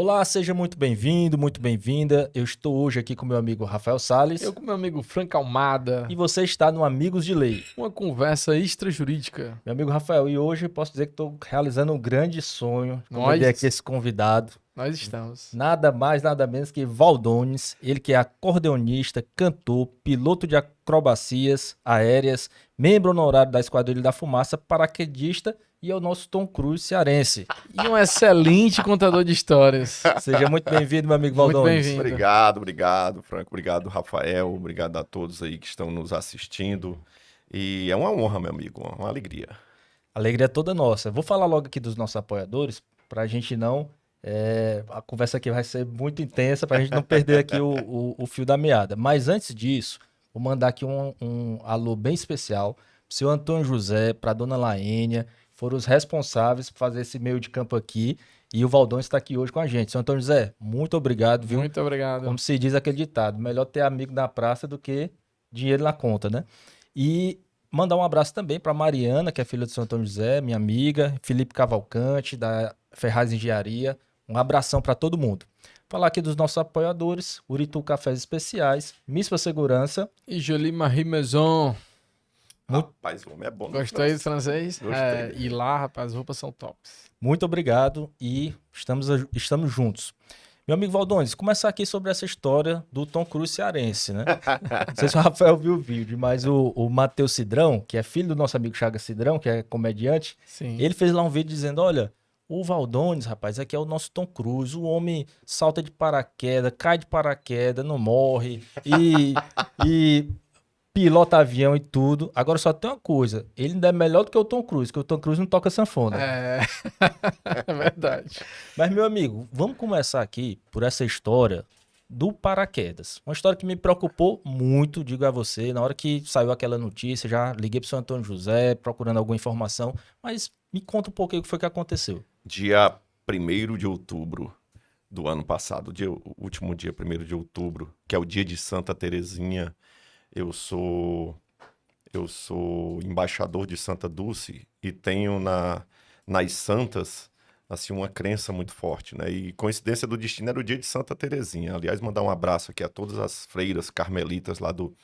Olá, seja muito bem-vindo, muito bem-vinda. Eu estou hoje aqui com meu amigo Rafael Salles Eu com meu amigo Frank Almada, e você está no Amigos de Lei. uma conversa extrajurídica. Meu amigo Rafael, e hoje eu posso dizer que estou realizando um grande sonho. Convidei aqui Nós, esse convidado, nós estamos. nada mais, nada menos que Valdones, ele que é acordeonista, cantor, piloto de acrobacias aéreas, membro honorário da Esquadrilha da Fumaça, paraquedista e é o nosso Tom Cruise cearense. E um excelente contador de histórias. Seja muito bem-vindo, meu amigo Muito Valdones. bem-vindo. Obrigado, Franco. Obrigado, Rafael. Obrigado a todos aí que estão nos assistindo. E é uma honra, meu amigo, uma alegria. A alegria é toda nossa. Vou falar logo aqui dos nossos apoiadores, para a gente não. A conversa aqui vai ser muito intensa, para a gente não perder aqui o fio da meada. Mas antes disso, vou mandar aqui um alô bem especial para o seu Antônio José, para a dona Laênia, foram os responsáveis por fazer esse meio de campo aqui. E o Valdão está aqui hoje com a gente. Seu Antônio José, muito obrigado, viu? Muito obrigado. Como se diz aquele ditado, melhor ter amigo na praça do que dinheiro na conta, né? E mandar um abraço também para Mariana, que é filha do São Antônio José, minha amiga, Felipe Cavalcante, da Ferraz Engenharia. Um abração para todo mundo. Falar aqui dos nossos apoiadores, Uritu Cafés Especiais, Mispa Segurança. E Jolie Marie Maison. Rapaz, o homem é bom. Gostou aí do francês? Gostei. E lá, rapaz, as roupas são tops. Muito obrigado e estamos juntos. Meu amigo Valdones, começar aqui sobre essa história do Tom Cruise cearense, né? Não sei se o Rafael viu o vídeo, mas o Matheus Cidrão, que é filho do nosso amigo Chagas Cidrão, que é comediante, Sim. ele fez lá um vídeo dizendo, olha, o Valdones, rapaz, aqui é o nosso Tom Cruise, o homem salta de paraquedas, cai de paraquedas, não morre, e pilota avião e tudo. Agora só tem uma coisa, ele ainda é melhor do que o Tom Cruise, porque o Tom Cruise não toca sanfona. É, é verdade. Mas, meu amigo, vamos começar aqui por essa história do paraquedas. Uma história que me preocupou muito, digo a você, na hora que saiu aquela notícia, já liguei pro seu Antônio José, procurando alguma informação, mas me conta um pouquinho o que foi que aconteceu. Dia 1º de outubro do ano passado, o último dia 1º de outubro, que é o dia de Santa Terezinha, eu sou embaixador de Santa Dulce e tenho nas santas assim uma crença muito forte, né? E coincidência do destino era o dia de Santa Terezinha. Aliás, mandar um abraço aqui a todas as freiras carmelitas lá do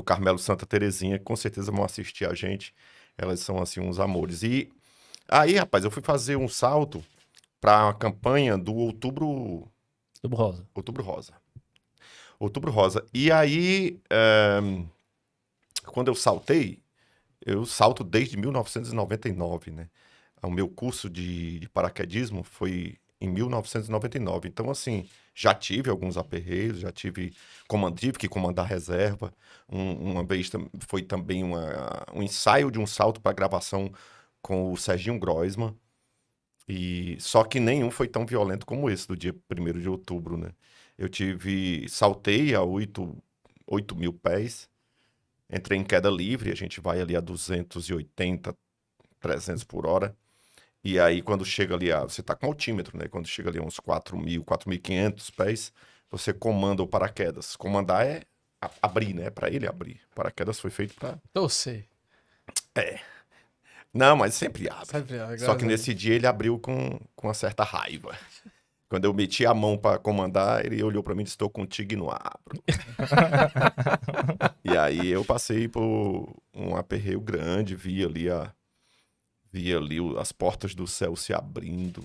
Carmelo Santa Terezinha, que com certeza vão assistir a gente. Elas são assim uns amores. E aí, rapaz, eu fui fazer um salto para a campanha do Outubro Tudo rosa. Rosa. Outubro Rosa. E aí, quando eu salto desde 1999, né? O meu curso de paraquedismo foi em 1999. Então, assim, já tive alguns aperreios, tive que comandar reserva. Uma vez foi também um ensaio de um salto para gravação com o Serginho Groisman. Só que nenhum foi tão violento como esse, do dia 1º de outubro, né? Saltei a 8 mil pés, entrei em queda livre, a gente vai ali a 280, 300 por hora. E aí, quando chega ali, você tá com altímetro, né? Quando chega ali a uns 4.000, 4.500 pés, você comanda o paraquedas. Comandar é abrir, né? Para ele abrir. O paraquedas foi feito para... Torcer. Não, mas sempre abre. Sempre, Só que nesse dia ele abriu com uma certa raiva. Quando eu meti a mão para comandar, ele olhou para mim e disse, estou contigo e não abro. E aí eu passei por um aperreio grande, vi ali as portas do céu se abrindo.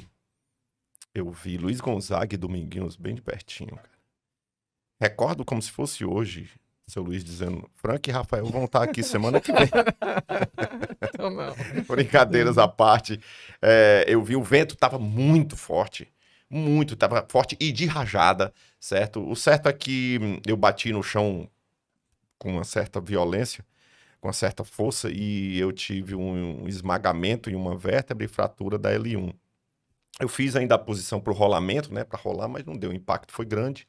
Eu vi Luiz Gonzaga e Dominguinhos bem de pertinho, cara. Recordo como se fosse hoje, seu Luiz dizendo, Frank e Rafael vão estar aqui semana que vem. Não. Brincadeiras à parte. Eu vi o vento estava muito forte. Estava forte e de rajada, certo? O certo é que eu bati no chão com uma certa violência, com uma certa força, e eu tive um esmagamento em uma vértebra e fratura da L1. Eu fiz ainda a posição para o rolamento, né, para rolar, mas não deu, o impacto foi grande.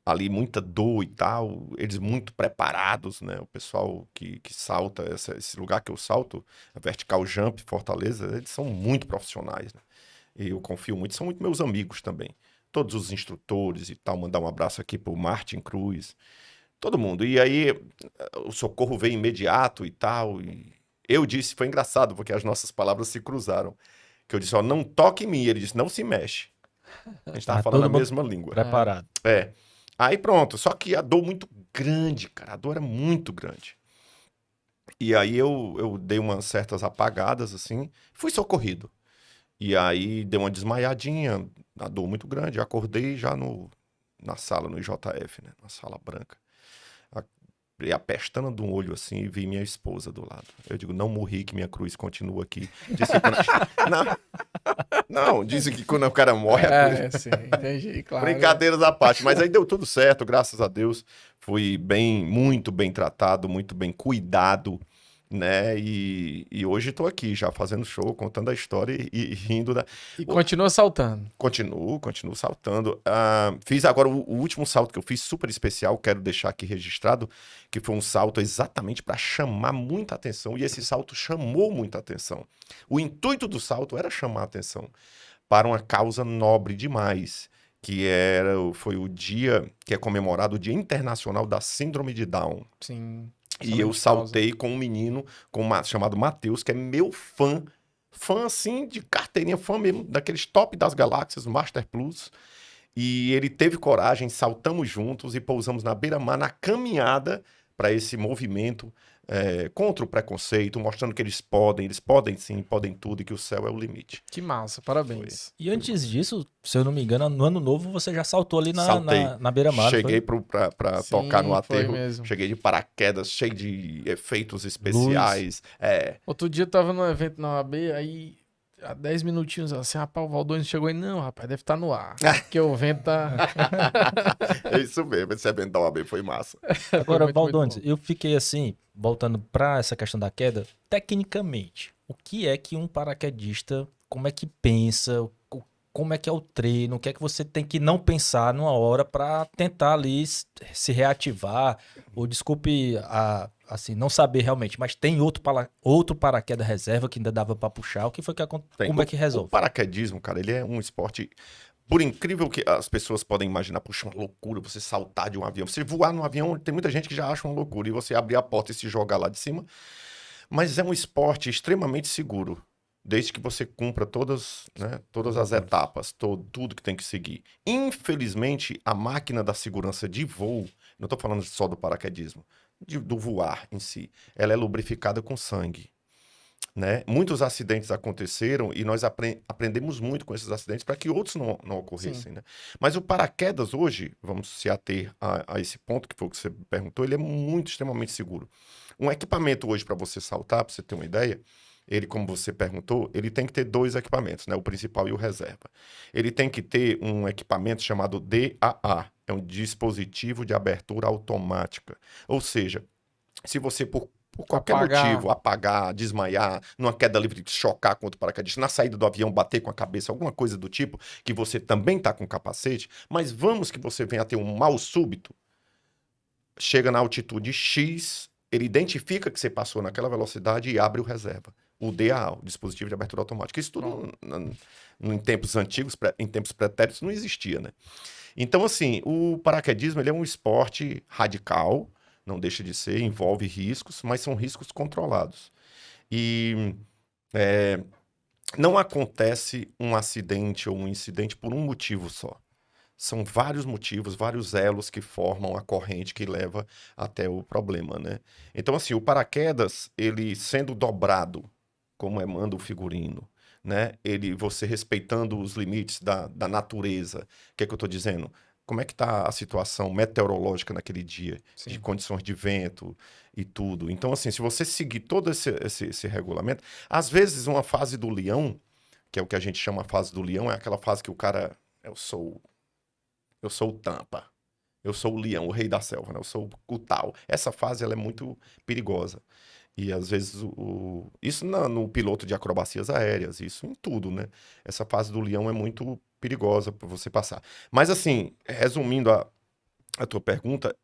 Ali muita dor e tal, eles muito preparados, né? O pessoal que salta, esse lugar que eu salto, a Vertical Jump, Fortaleza, eles são muito profissionais, né? E eu confio muito, são muito meus amigos também. Todos os instrutores e tal, mandar um abraço aqui pro Martin Cruz, todo mundo. E aí o socorro veio imediato e tal, e eu disse, foi engraçado, porque as nossas palavras se cruzaram, que eu disse, ó, não toque em mim, ele disse, não se mexe. A gente tava Tá falando todo a mundo mesma língua. preparado. É. Aí pronto, só que a dor muito grande, cara. A dor era muito grande. E aí eu dei umas certas apagadas, assim, fui socorrido. E aí deu uma desmaiadinha, a dor muito grande. Acordei já na sala, no IJF, né? Na sala branca. Abri a pestana de um olho assim e vi minha esposa do lado. Eu digo, não morri, que minha cruz continua aqui. Disse que quando... não, disse que quando o cara morre, a cruz... É, sim, entendi, claro. Brincadeiras à parte, mas aí deu tudo certo, graças a Deus. Fui muito bem tratado, muito bem cuidado, né? E hoje estou aqui já fazendo show, contando a história e rindo da. E continua saltando. Continuo saltando. Fiz agora o último salto que eu fiz, super especial, quero deixar aqui registrado, que foi um salto exatamente para chamar muita atenção, e esse salto chamou muita atenção. O intuito do salto era chamar atenção para uma causa nobre demais, foi o dia que é comemorado o Dia Internacional da Síndrome de Down. Sim. E eu saltei com um menino chamado Matheus, que é meu fã assim, de carteirinha, fã mesmo, daqueles top das galáxias, Master Plus. E ele teve coragem, saltamos juntos e pousamos na beira-mar, na caminhada para esse movimento contra o preconceito, mostrando que eles podem sim, podem tudo e que o céu é o limite. Que massa, parabéns. E antes disso, se eu não me engano, no ano novo você já saltou ali Saltei. na beira-mar. Cheguei pra Sim, tocar no foi aterro, mesmo. cheguei de paraquedas, cheio de efeitos especiais. Outro dia eu tava num evento na OAB, aí há 10 minutinhos assim, rapaz, o Valdônio chegou aí, não, rapaz, deve estar no ar, porque o vento tá... É isso mesmo, esse evento da OAB foi massa. Agora, muito Valdones, bom. eu fiquei assim, voltando para essa questão da queda, tecnicamente, o que é que um paraquedista, como é que pensa, como é que é o treino, o que é que você tem que não pensar numa hora para tentar ali se reativar, ou desculpe, assim, não saber realmente, mas tem outro paraquedas reserva que ainda dava para puxar, o que foi que aconteceu, como é que O resolve? paraquedismo, cara, ele é um esporte, por incrível que as pessoas podem imaginar, puxa, uma loucura você saltar de um avião. Você voar num avião, tem muita gente que já acha uma loucura, e você abrir a porta e se jogar lá de cima. Mas é um esporte extremamente seguro, desde que você cumpra todas as etapas, tudo que tem que seguir. Infelizmente, a máquina da segurança de voo, não estou falando só do paraquedismo, do voar em si, ela é lubrificada com sangue. Né? Muitos acidentes aconteceram e nós aprendemos muito com esses acidentes para que outros não ocorressem. Né? Mas o paraquedas hoje, vamos se ater a esse ponto que foi o que você perguntou, ele é extremamente seguro. Um equipamento hoje para você saltar, para você ter uma ideia, ele, como você perguntou, ele tem que ter dois equipamentos, né? O principal e o reserva. Ele tem que ter um equipamento chamado DAA, é um dispositivo de abertura automática. Ou seja, se você por qualquer motivo, apagar, desmaiar, numa queda livre, chocar contra o paraquedista, na saída do avião, bater com a cabeça, alguma coisa do tipo, que você também está com capacete, mas vamos que você venha a ter um mal súbito, chega na altitude X, ele identifica que você passou naquela velocidade e abre o reserva. O DAA, o dispositivo de abertura automática. Isso tudo em tempos antigos, em tempos pretéritos, não existia, né? Então, assim, o paraquedismo ele é um esporte radical, não deixa de ser, envolve riscos, mas são riscos controlados. E não acontece um acidente ou um incidente por um motivo só. São vários motivos, vários elos que formam a corrente que leva até o problema, né? Então, assim, o paraquedas, ele sendo dobrado, como manda o figurino, né? Você respeitando os limites da natureza. O que é que eu estou dizendo? Como é que está a situação meteorológica naquele dia, de condições de vento e tudo. Então, assim, se você seguir todo esse regulamento, às vezes uma fase do leão, que é o que a gente chama a fase do leão, é aquela fase que o cara, eu sou o Tampa, eu sou o leão, o rei da selva, né? Eu sou o tal. Essa fase ela é muito perigosa. E às vezes isso no piloto de acrobacias aéreas, isso em tudo, né? Essa fase do leão é muito perigosa para você passar. Mas assim, resumindo a tua pergunta,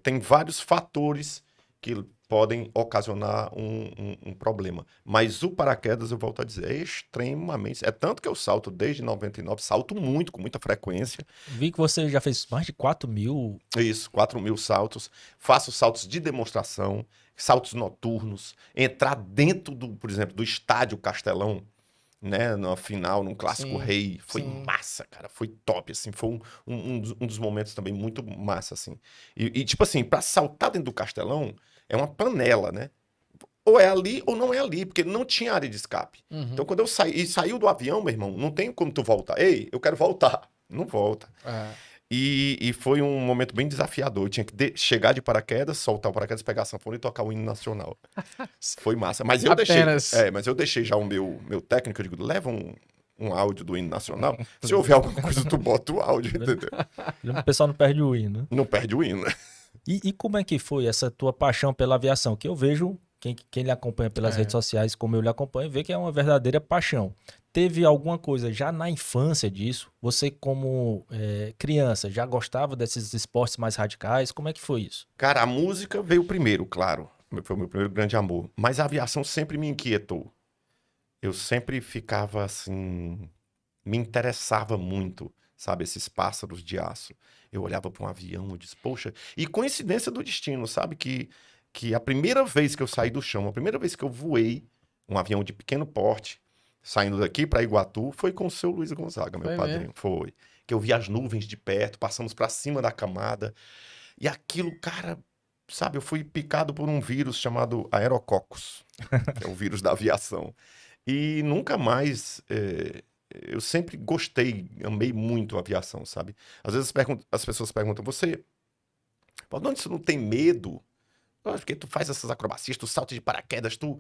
tem vários fatores que podem ocasionar um problema. Mas o paraquedas, eu volto a dizer, é extremamente... É tanto que eu salto desde 99, salto muito, com muita frequência. Vi que você já fez mais de 4.000. Isso, 4.000 saltos. Faço saltos de demonstração, saltos noturnos. Entrar dentro, por exemplo, do estádio Castelão, né? Na final, num clássico Sim, rei. Foi sim. massa, cara. Foi top, assim. Foi um dos momentos também muito massa, assim. Tipo assim, pra saltar dentro do Castelão, é uma panela, né? Ou é ali ou não é ali, porque não tinha área de escape. Então, Uhum. quando eu saí, e saiu do avião, meu irmão, não tem como tu voltar. Ei, eu quero voltar. Não volta. É. E foi um momento bem desafiador. Eu tinha que chegar de paraquedas, soltar o paraquedas, pegar a sanfona e tocar o hino nacional. Foi massa. Mas eu deixei. Apenas. Mas eu deixei já o meu técnico, eu digo, leva um áudio do hino nacional. Se houver alguma coisa, tu bota o áudio, entendeu? O pessoal não perde o hino, né? Não perde o hino. E como é que foi essa tua paixão pela aviação? Que eu vejo, quem lhe acompanha pelas É. redes sociais, como eu lhe acompanho, vê que é uma verdadeira paixão. Teve alguma coisa já na infância disso? Você, como criança, já gostava desses esportes mais radicais? Como é que foi isso? Cara, a música veio primeiro, claro. Foi o meu primeiro grande amor. Mas a aviação sempre me inquietou. Eu sempre ficava assim. Me interessava muito, sabe, esses pássaros de aço. Eu olhava para um avião, eu disse, poxa, e coincidência do destino, sabe, que a primeira vez que eu saí do chão, a primeira vez que eu voei um avião de pequeno porte, saindo daqui para Iguatu, foi com o seu Luiz Gonzaga, meu Foi padrinho, mesmo. foi. Que eu vi as nuvens de perto, passamos para cima da camada, e aquilo, cara, sabe, eu fui picado por um vírus chamado Aerococcus, que é o vírus da aviação. E nunca mais. Eu sempre gostei, amei muito a aviação, sabe? Às vezes as pessoas perguntam, Paulo, onde você não tem medo? Porque tu faz essas acrobacias, tu salta de paraquedas, tu. Eu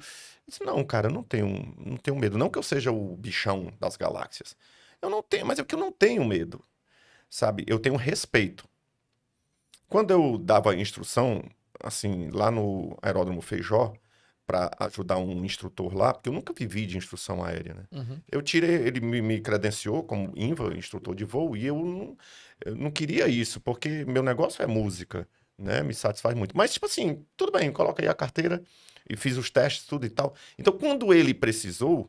disse, não, cara, eu não tenho medo. Não que eu seja o bichão das galáxias. Eu não tenho, mas é que eu não tenho medo, sabe? Eu tenho respeito. Quando eu dava instrução, assim, lá no Aeródromo Feijó, para ajudar um instrutor lá, porque eu nunca vivi de instrução aérea, né? Uhum. Eu tirei, ele me credenciou como INVA, instrutor de voo, e eu não queria isso, porque meu negócio é música, né? Me satisfaz muito. Mas, tipo assim, tudo bem, coloca aí a carteira e fiz os testes, tudo e tal. Então, quando ele precisou,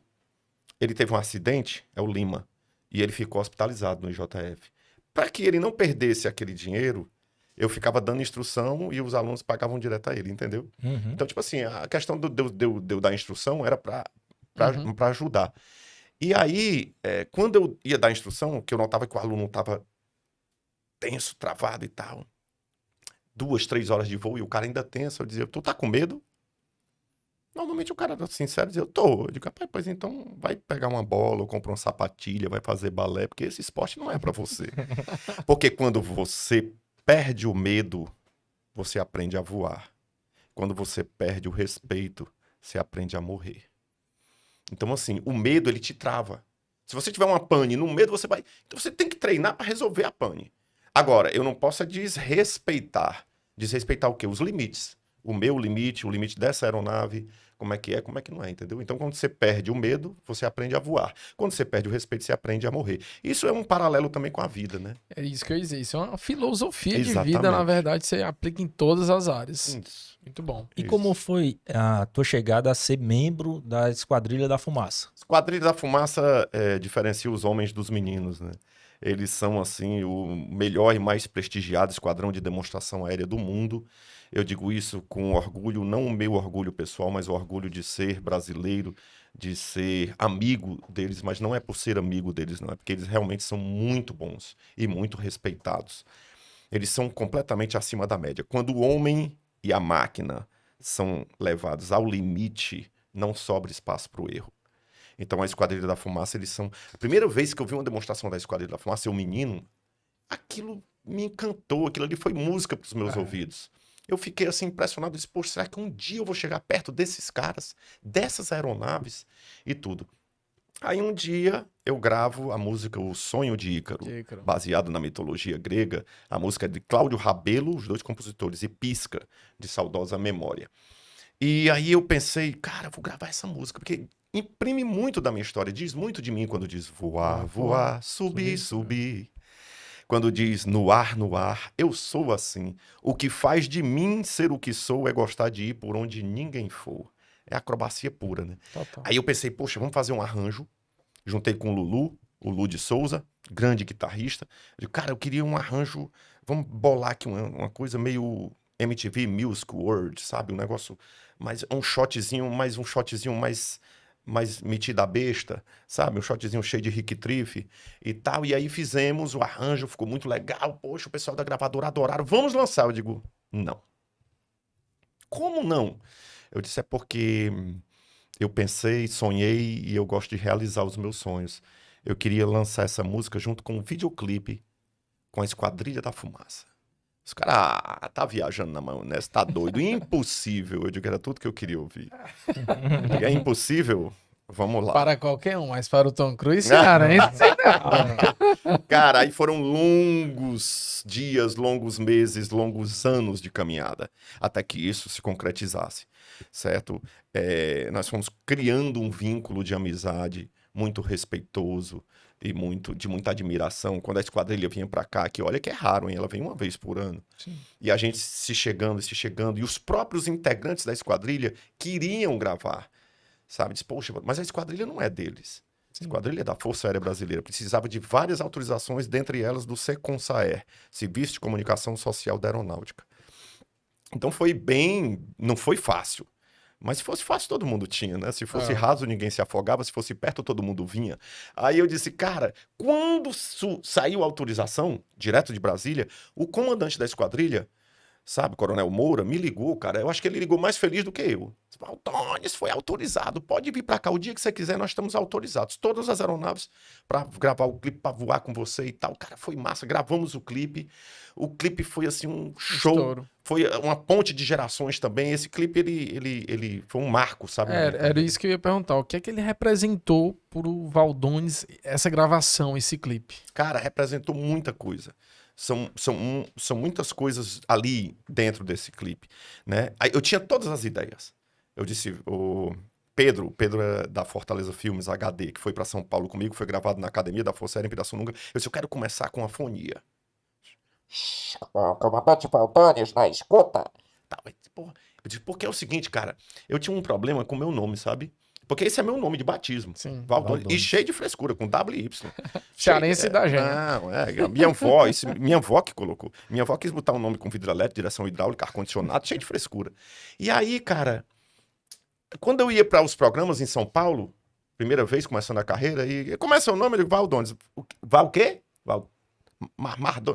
ele teve um acidente, é o Lima, e ele ficou hospitalizado no IJF. Para que ele não perdesse aquele dinheiro, eu ficava dando instrução e os alunos pagavam direto a ele, entendeu? Uhum. Então, tipo assim, a questão de eu dar instrução era para Uhum. ajudar. E aí, quando eu ia dar instrução, que eu notava que o aluno estava tenso, travado e tal, 2, 3 horas de voo e o cara ainda tenso, eu dizia, tu tá com medo? Normalmente o cara era sincero e dizia, eu tô. Eu digo, rapaz, pois então vai pegar uma bola ou comprar uma sapatilha, vai fazer balé, porque esse esporte não é para você. Porque quando você perde o medo, você aprende a voar. Quando você perde o respeito, você aprende a morrer. Então, assim, o medo, ele te trava. Se você tiver uma pane no medo, você vai... Então, você tem que treinar para resolver a pane. Agora, eu não posso desrespeitar. Desrespeitar o quê? Os limites. O meu limite, o limite dessa aeronave, como é que não é, entendeu? Então, quando você perde o medo, você aprende a voar. Quando você perde o respeito, você aprende a morrer. Isso é um paralelo também com a vida, né? É isso que eu ia dizer. Isso é uma filosofia de vida, na Exatamente. verdade, você aplica em todas as áreas. Isso. Muito bom. E como Isso. foi a tua chegada a ser membro da Esquadrilha da Fumaça? Esquadrilha da Fumaça diferencia os homens dos meninos, né? Eles são, assim, o melhor e mais prestigiado esquadrão de demonstração aérea do mundo. Eu digo isso com orgulho, não o meu orgulho pessoal, mas o orgulho de ser brasileiro, de ser amigo deles, mas não é por ser amigo deles, não, é porque eles realmente são muito bons e muito respeitados. Eles são completamente acima da média. Quando o homem e a máquina são levados ao limite, não sobra espaço para o erro. Então, a Esquadrilha da Fumaça, eles são... A primeira vez que eu vi uma demonstração da Esquadrilha da Fumaça, eu menino, aquilo me encantou, aquilo ali foi música para os meus ouvidos. Eu fiquei assim impressionado, disse, poxa, será que um dia eu vou chegar perto desses caras, dessas aeronaves e tudo? Aí um dia eu gravo a música O Sonho de Ícaro, Ícaro. baseado na mitologia grega. A música é de Cláudio Rabelo, os dois compositores, e Pisca, de saudosa memória. E aí eu pensei, cara, vou gravar essa música, porque imprime muito da minha história, diz muito de mim quando diz voar, voar, subir, subir. Quando diz no ar, eu sou assim. O que faz de mim ser o que sou é gostar de ir por onde ninguém for. É acrobacia pura, né? Total. Aí eu pensei, poxa, vamos fazer um arranjo. Juntei com o Lu de Souza, grande guitarrista. Eu digo, cara, eu queria um arranjo, vamos bolar aqui uma coisa meio MTV Music World, sabe? Um negócio, mais um shotzinho mais mais metida a besta, sabe? Um shotzinho cheio de riquitrife e tal. E aí fizemos o arranjo, ficou muito legal. Poxa, o pessoal da gravadora adoraram. Vamos lançar. Eu digo, não. Como não? Eu disse, é porque eu pensei, sonhei e eu gosto de realizar os meus sonhos. Eu queria lançar essa música junto com um videoclipe com a Esquadrilha da Fumaça. Os caras, tá viajando na maionese, tá doido. Impossível. Eu digo, era tudo que eu queria ouvir. Eu digo, é impossível? Vamos lá. Para qualquer um, mas para o Tom Cruise, cara, hein? Cara, aí foram longos dias, longos meses, longos anos de caminhada, até que isso se concretizasse, certo? Nós fomos criando um vínculo de amizade muito respeitoso e de muita admiração. Quando a Esquadrilha vinha pra cá, que olha que é raro, hein? Ela vem uma vez por ano. Sim. E a gente se chegando, e os próprios integrantes da Esquadrilha queriam gravar, sabe? Diz, poxa, mas a Esquadrilha não é deles. A Esquadrilha é da Força Aérea Brasileira. Precisava de várias autorizações, dentre elas do SECONSAER, Serviço de Comunicação Social da Aeronáutica. Então não foi fácil. Mas se fosse fácil, todo mundo tinha, né? Se fosse raso, ninguém se afogava. Se fosse perto, todo mundo vinha. Aí eu disse, cara, quando saiu a autorização, direto de Brasília, o comandante da Esquadrilha, sabe, Coronel Moura, me ligou, cara. Eu acho que ele ligou mais feliz do que eu. Valdones, foi autorizado. Pode vir pra cá o dia que você quiser, nós estamos autorizados. Todas as aeronaves pra gravar o clipe, pra voar com você e tal. Cara, foi massa. Gravamos o clipe. O clipe foi, assim, um show. Estouro. Foi uma ponte de gerações também. Esse clipe, ele foi um marco, sabe? Era isso que eu ia perguntar. O que é que ele representou pro Valdones, essa gravação, esse clipe? Cara, representou muita coisa. São muitas coisas ali dentro desse clipe, né? Aí eu tinha todas as ideias. Eu disse, o Pedro é da Fortaleza Filmes HD, que foi para São Paulo comigo, foi gravado na Academia da Força Aérea em Pirassununga. Eu disse, eu quero começar com a fonia. Comandante Valdones, na escuta. Tá, porra. Eu disse, porque é o seguinte, cara, eu tinha um problema com o meu nome, sabe? Porque esse é meu nome de batismo. Sim, Valdones. E cheio de frescura, com WY. Cearense da gente. Não, minha avó que colocou. Minha avó quis botar um nome com vidro elétrico, direção hidráulica, ar-condicionado, cheio de frescura. E aí, cara, quando eu ia para os programas em São Paulo, primeira vez começando a carreira, e começa o nome, eu digo, Valdones. Val o quê?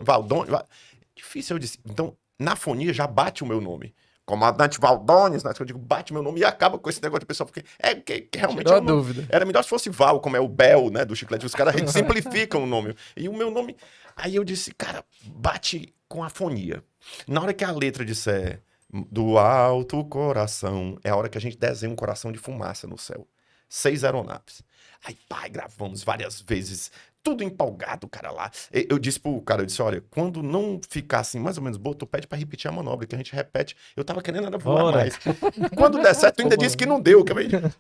Valdones. Difícil, eu disse. Então, na fonia já bate o meu nome. Comandante Valdones, né? Eu digo, bate meu nome e acaba com esse negócio de pessoal, porque que realmente é dúvida. Era melhor se fosse Val, como é o Bel, né, do Chiclete. Os caras simplificam o nome. E o meu nome... Aí eu disse, cara, bate com a fonia. Na hora que a letra disser do alto coração, é a hora que a gente desenha um coração de fumaça no céu. 6 aeronaves. Aí, pai, gravamos várias vezes, tudo empolgado, cara, lá. Eu disse pro cara, eu disse, olha, quando não ficar assim, mais ou menos boa, tu pede pra repetir a manobra, que a gente repete. Eu tava querendo era voar mais. Quando der certo, tu ainda disse que não deu.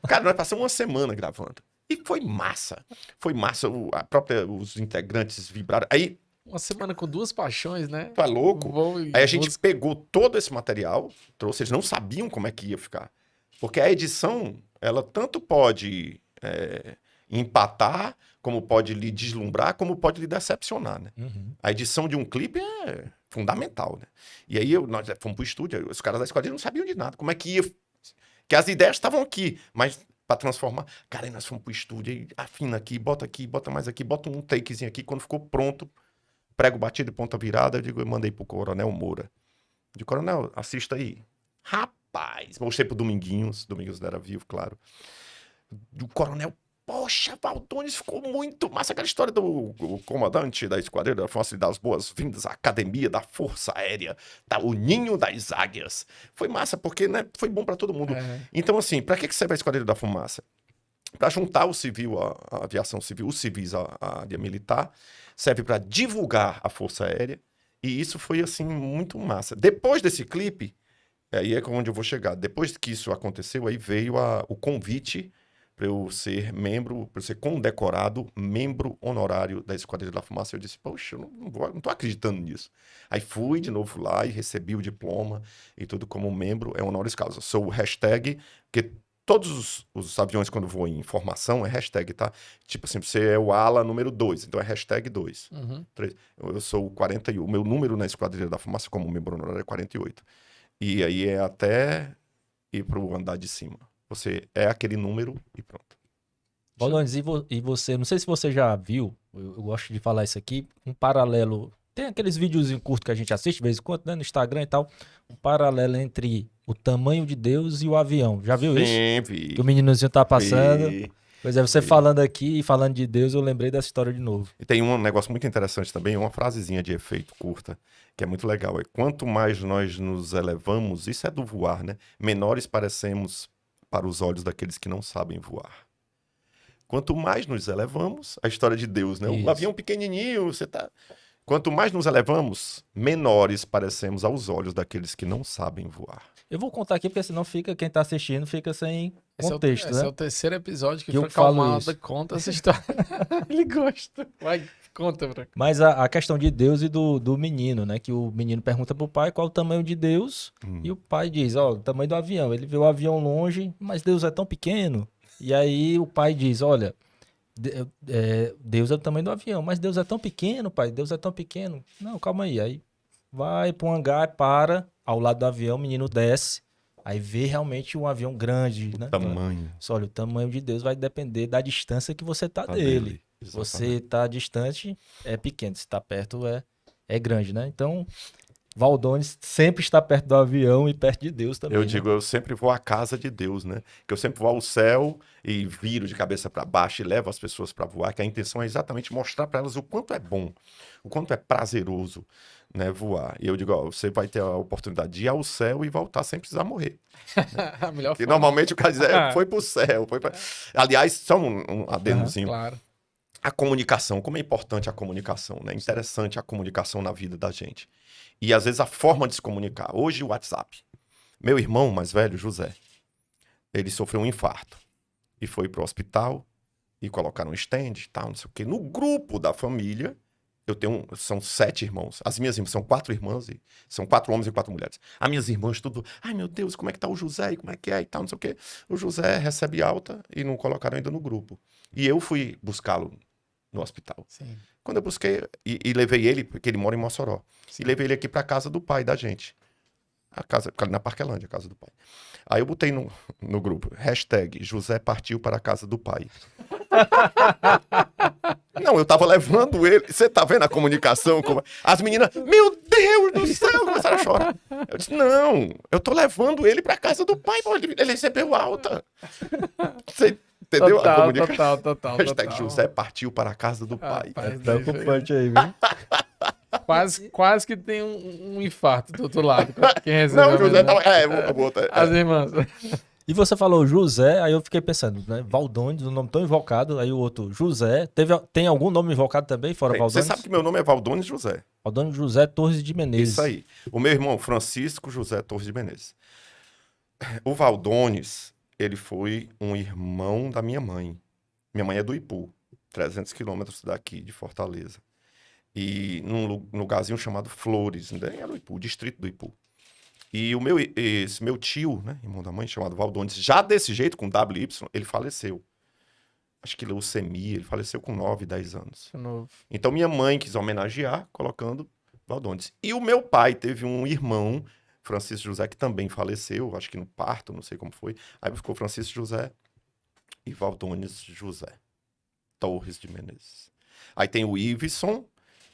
Cara, nós passamos uma semana gravando. E foi massa. Foi massa. Os integrantes vibraram. Aí... Uma semana com 2 paixões, né? Tá louco? Aí a gente pegou todo esse material, trouxe, eles não sabiam como é que ia ficar. Porque a edição, ela tanto pode empatar, como pode lhe deslumbrar, como pode lhe decepcionar, né? Uhum. A edição de um clipe é fundamental, né? E aí nós fomos pro estúdio, os caras da Esquadrilha não sabiam de nada, como é que ia... Que as ideias estavam aqui, mas para transformar... Cara, aí nós fomos pro estúdio, aí afina aqui, bota mais aqui, bota um takezinho aqui, quando ficou pronto, prego batido e ponta virada, eu mandei pro Coronel Moura. Eu digo, Coronel, assista aí. Rapaz, mostrei pro Dominguinhos não era vivo, claro. O Coronel, poxa, Valdones, ficou muito massa. Aquela história do comandante da Esquadrilha da Força, dar as boas-vindas à Academia da Força Aérea, o Ninho das Águias. Foi massa, porque, né, foi bom pra todo mundo. Então, assim, pra que serve a Esquadrilha da Fumaça? Para juntar o civil, a aviação civil, os civis à área militar, serve para divulgar a Força Aérea, e isso foi, assim, muito massa. Depois desse clipe, aí é onde eu vou chegar, depois que isso aconteceu, aí veio o convite para eu ser membro, para eu ser condecorado membro honorário da Esquadrilha da Fumaça. Eu disse, poxa, eu não tô acreditando nisso. Aí fui de novo lá e recebi o diploma e tudo como membro, é honoris causa. Sou o hashtag, que todos os aviões, quando voam em formação, é hashtag, tá? Tipo assim, você é o ala número 2, então é hashtag 2. Uhum. Eu sou o 41. O meu número na Esquadrilha da Fumaça como membro honorário é 48. E aí é até ir pro andar de cima. Você é aquele número e pronto. Valdones, e você, não sei se você já viu, eu gosto de falar isso aqui, um paralelo. Tem aqueles videozinhos curtos que a gente assiste de vez em quando, né, no Instagram e tal. Um paralelo entre o tamanho de Deus e o avião. Já viu isso? Sim, vi. Que o meninozinho tá passando. vi. Pois é, você Vi. falando aqui e falando de Deus, eu lembrei dessa história de novo. E tem um negócio muito interessante também, uma frasezinha de efeito curta, que é muito legal. É quanto mais nós nos elevamos, isso é do voar, né? Menores parecemos para os olhos daqueles que não sabem voar. Quanto mais nos elevamos, a história de Deus, né? Isso. O avião pequenininho, você tá... Quanto mais nos elevamos, menores parecemos aos olhos daqueles que não sabem voar. Eu vou contar aqui, porque senão fica, quem tá assistindo fica sem contexto, Esse é né? o terceiro episódio que Que eu Frank falo Almada isso. conta essa história. Ele gosta. Vai, conta, Frank. Mas a questão de Deus e do menino, né? Que o menino pergunta pro pai qual o tamanho de Deus. E o pai diz, ó, o tamanho do avião. Ele vê o avião longe, mas Deus é tão pequeno. E aí o pai diz, olha, Deus é o tamanho do avião, mas Deus é tão pequeno, pai. Deus é tão pequeno. Não, calma aí. Aí vai para um hangar, para ao lado do avião, o menino desce. Aí vê realmente um avião grande, né? Tamanho Só, olha, o tamanho de Deus vai depender da distância que você tá dele. Você tá distante, é pequeno. Se tá perto, é grande, né? Então, Valdones sempre está perto do avião e perto de Deus também. Eu né? digo, eu sempre vou à casa de Deus, né? Que eu sempre vou ao céu e viro de cabeça para baixo e levo as pessoas para voar, que a intenção é exatamente mostrar para elas o quanto é bom, o quanto é prazeroso, né, voar. E eu digo, ó, você vai ter a oportunidade de ir ao céu e voltar sem precisar morrer. A melhor E forma. normalmente o cara diz, foi pro céu. Aliás, só um adendozinho. Claro. A comunicação, como é importante a comunicação, né? Interessante a comunicação na vida da gente. E às vezes a forma de se comunicar. Hoje o WhatsApp. Meu irmão mais velho, José, ele sofreu um infarto e foi pro hospital e colocaram um stand e tal, não sei o quê. No grupo da família, são 7 irmãos. As minhas irmãs, são 4 irmãs, e são 4 homens e 4 mulheres. As minhas irmãs tudo, ai meu Deus, como é que tá o José e como é que é e tal, não sei o quê. O José recebe alta e não colocaram ainda no grupo. E eu fui buscá-lo no hospital. Sim. Quando eu busquei e levei ele, porque ele mora em Mossoró, e levei ele aqui pra casa do pai da gente. A casa, fica ali na Parquelândia, a casa do pai. Aí eu botei no grupo, hashtag José partiu para a casa do pai. Não, eu tava levando ele. Você tá vendo a comunicação? As meninas, meu Deus do céu, começaram a chorar. Eu disse, não, eu tô levando ele pra casa do pai, pô, ele recebeu alta. Você entendeu a comunicação? Total. Hashtag José partiu para a casa do pai. Rapaz, Preocupante aí, viu? quase que tem um infarto do outro lado. Quem recebeu Não, a José mensagem. tava. Eu vou botar. As irmãs. E você falou José, aí eu fiquei pensando, né? Valdones, um nome tão invocado, aí o outro José. Tem algum nome invocado também, fora Você Valdones? sabe que meu nome é Valdones José. Valdones José Torres de Menezes. Isso aí. O meu irmão, Francisco José Torres de Menezes. O Valdones, ele foi um irmão da minha mãe. Minha mãe é do Ipu, 300 quilômetros daqui, de Fortaleza. E num lugarzinho chamado Flores, né? Era o Ipu, o distrito do Ipu. E esse meu tio, né, irmão da mãe, chamado Valdones, já desse jeito, com WY, ele faleceu. Acho que leucemia, ele faleceu com 9, 10 anos. Então minha mãe quis homenagear, colocando Valdones. E o meu pai teve um irmão, Francisco José, que também faleceu, acho que no parto, não sei como foi. Aí ficou Francisco José e Valdones José Torres de Menezes. Aí tem o Iveson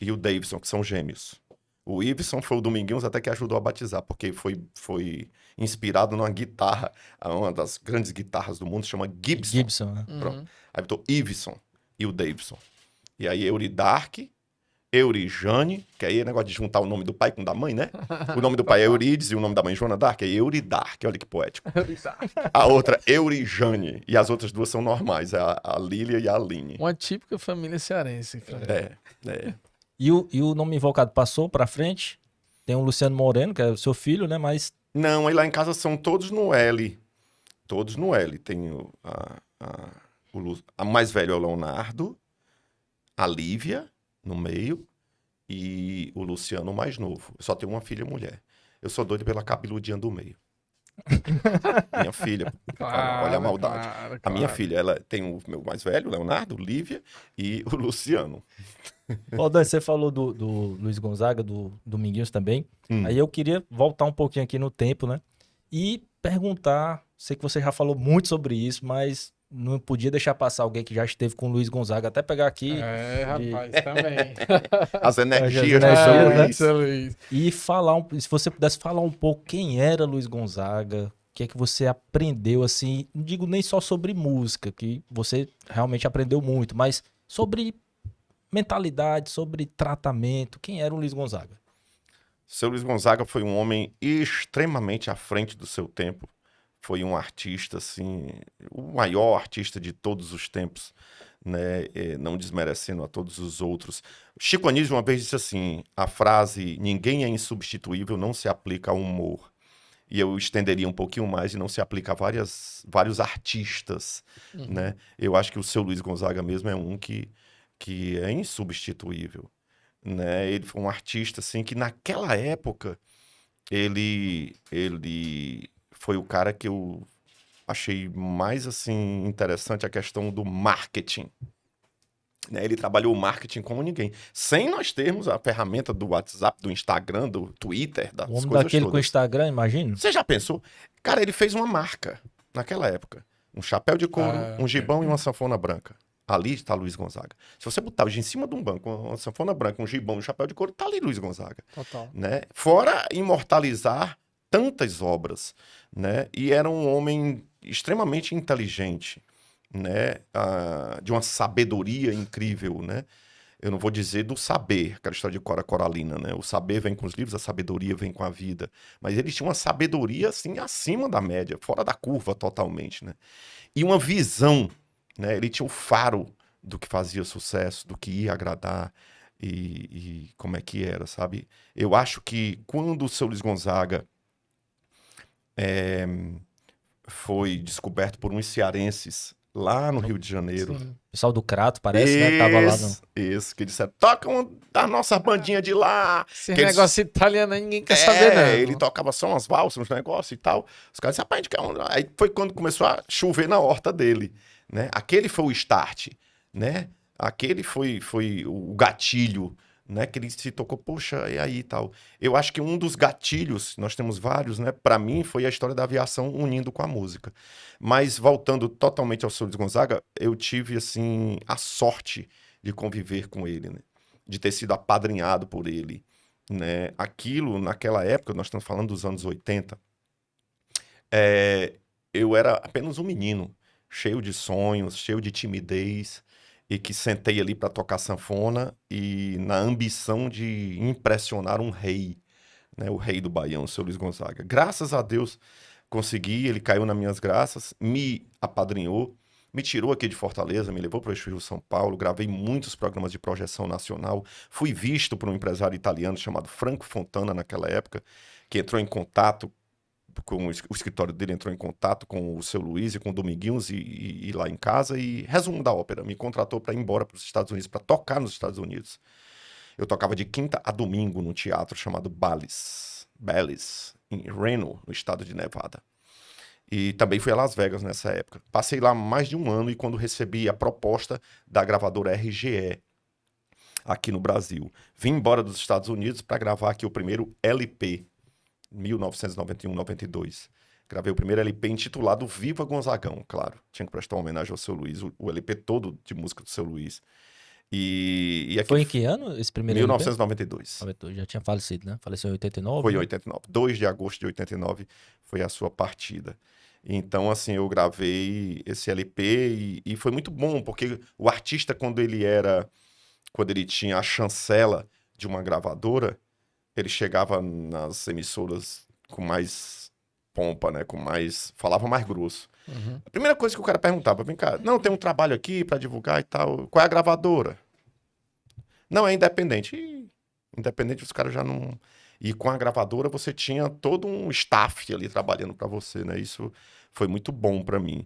e o Davidson, que são gêmeos. O Iveson foi o Dominguinhos até que ajudou a batizar, porque foi inspirado numa guitarra, uma das grandes guitarras do mundo, se chama Gibson. Gibson, né? Pronto. Aí botou Iveson e o Davidson. E aí Euridarque, Eurijane, que aí é negócio de juntar o nome do pai com o da mãe, né? O nome do pai é Eurides e o nome da mãe Joana Dark é Euridarque, olha que poético. A outra, Eurijane, e as outras duas são normais, é a Lília e a Aline. Uma típica família cearense. Frank. É. E o nome invocado passou pra frente? Tem o Luciano Moreno, que é o seu filho, né? Mas Não, aí lá em casa são todos no L. Todos no L. Tem a mais velho é o Leonardo, a Lívia no meio e o Luciano mais novo. Eu só tenho uma filha mulher. Eu sou doido pela cabeludinha do meio. Minha filha, olha a maldade. Claro. A minha filha, ela tem o meu mais velho, Leonardo, Lívia e o Luciano. Valdones, você falou do Luiz Gonzaga, do Dominguinhos também. Aí eu queria voltar um pouquinho aqui no tempo, né? E perguntar, sei que você já falou muito sobre isso, mas não podia deixar passar alguém que já esteve com o Luiz Gonzaga, até pegar aqui Rapaz, também. As energias energias, do né? seu É, Luiz. seu Luiz. e falar, se você pudesse falar um pouco quem era Luiz Gonzaga, o que é que você aprendeu, assim, não digo nem só sobre música, que você realmente aprendeu muito, mas sobre mentalidade, sobre tratamento, quem era o Luiz Gonzaga? Seu Luiz Gonzaga foi um homem extremamente à frente do seu tempo. Foi um artista, assim, o maior artista de todos os tempos, né? Não desmerecendo a todos os outros. Chico Anísio uma vez disse assim, a frase "ninguém é insubstituível" não se aplica ao humor. E eu estenderia um pouquinho mais e não se aplica a vários artistas, né? Eu acho que o seu Luiz Gonzaga mesmo é um que é insubstituível, né? Ele foi um artista, assim, que naquela época ele foi o cara que eu achei mais, assim, interessante a questão do marketing, né? Ele trabalhou o marketing como ninguém, sem nós termos a ferramenta do WhatsApp, do Instagram, do Twitter, das O homem coisas daquele com o todas. Instagram, imagina? Você já pensou? Cara, ele fez uma marca naquela época. Um chapéu de couro, um gibão e uma sanfona branca. Ali está Luiz Gonzaga. Se você botar hoje em cima de um banco uma sanfona branca, um gibão e um chapéu de couro, tá ali Luiz Gonzaga. Total. Né? Fora imortalizar tantas obras, né? E era um homem extremamente inteligente, né? De uma sabedoria incrível, né? Eu não vou dizer do saber, aquela história de Cora Coralina, né? O saber vem com os livros, a sabedoria vem com a vida. Mas ele tinha uma sabedoria, assim, acima da média, fora da curva totalmente, né? E uma visão, né? Ele tinha o faro do que fazia sucesso, do que ia agradar e como é que era, sabe? Eu acho que quando o seu Luiz Gonzaga foi descoberto por uns cearenses lá no Rio de Janeiro, Sim. Pessoal do Crato, parece, né? Tava lá no... Isso, que disseram, toca da nossa bandinha de lá. Esse Que eles- negócio italiano aí ninguém quer saber, não. ele tocava só umas valsas, uns negócios e tal. Os caras disseram, rapaz, a gente quer um... Aí foi quando começou a chover na horta dele, né? Aquele foi o start, né? Aquele foi o gatilho, né? Que ele se tocou, poxa, e aí e tal. Eu acho que um dos gatilhos, nós temos vários, né? Para mim foi a história da aviação unindo com a música. Mas voltando totalmente ao seu Luiz Gonzaga, eu tive, assim, a sorte de conviver com ele, né? De ter sido apadrinhado por ele, né? Aquilo, naquela época, nós estamos falando dos anos 80, eu era apenas um menino, cheio de sonhos, cheio de timidez, e que sentei ali para tocar sanfona e na ambição de impressionar um rei, né? O rei do Baião, o seu Luiz Gonzaga. Graças a Deus consegui, ele caiu nas minhas graças, me apadrinhou, me tirou aqui de Fortaleza, me levou para o Eixo Rio São Paulo, gravei muitos programas de projeção nacional, fui visto por um empresário italiano chamado Franco Fontana naquela época, que entrou em contato com o escritório dele, entrou em contato com o seu Luiz e com o Dominguinhos e lá em casa, e resumo da ópera, me contratou para ir embora para os Estados Unidos, para tocar nos Estados Unidos. Eu tocava de quinta a domingo num teatro chamado Bally's, em Reno, no estado de Nevada. E também fui a Las Vegas nessa época. Passei lá mais de um ano e quando recebi a proposta da gravadora RGE aqui no Brasil, vim embora dos Estados Unidos para gravar aqui o primeiro LP, 1991-92. Gravei o primeiro LP intitulado Viva Gonzagão, claro. Tinha que prestar uma homenagem ao seu Luiz, o LP todo de música do seu Luiz. E aqui Foi em que ano esse primeiro 1992. LP? Já tinha falecido, né? Faleceu em 89? Foi em né? 89. 2 de agosto de 89 foi a sua partida. Então, assim, eu gravei esse LP e foi muito bom, porque o artista, quando ele tinha a chancela de uma gravadora, ele chegava nas emissoras com mais pompa, né? Falava mais grosso. Uhum. A primeira coisa que o cara perguntava, vem cá, não, tem um trabalho aqui pra divulgar e tal, qual é a gravadora? Não, é independente. Independente, os caras já não... E com a gravadora você tinha todo um staff ali trabalhando pra você, né? Isso foi muito bom pra mim.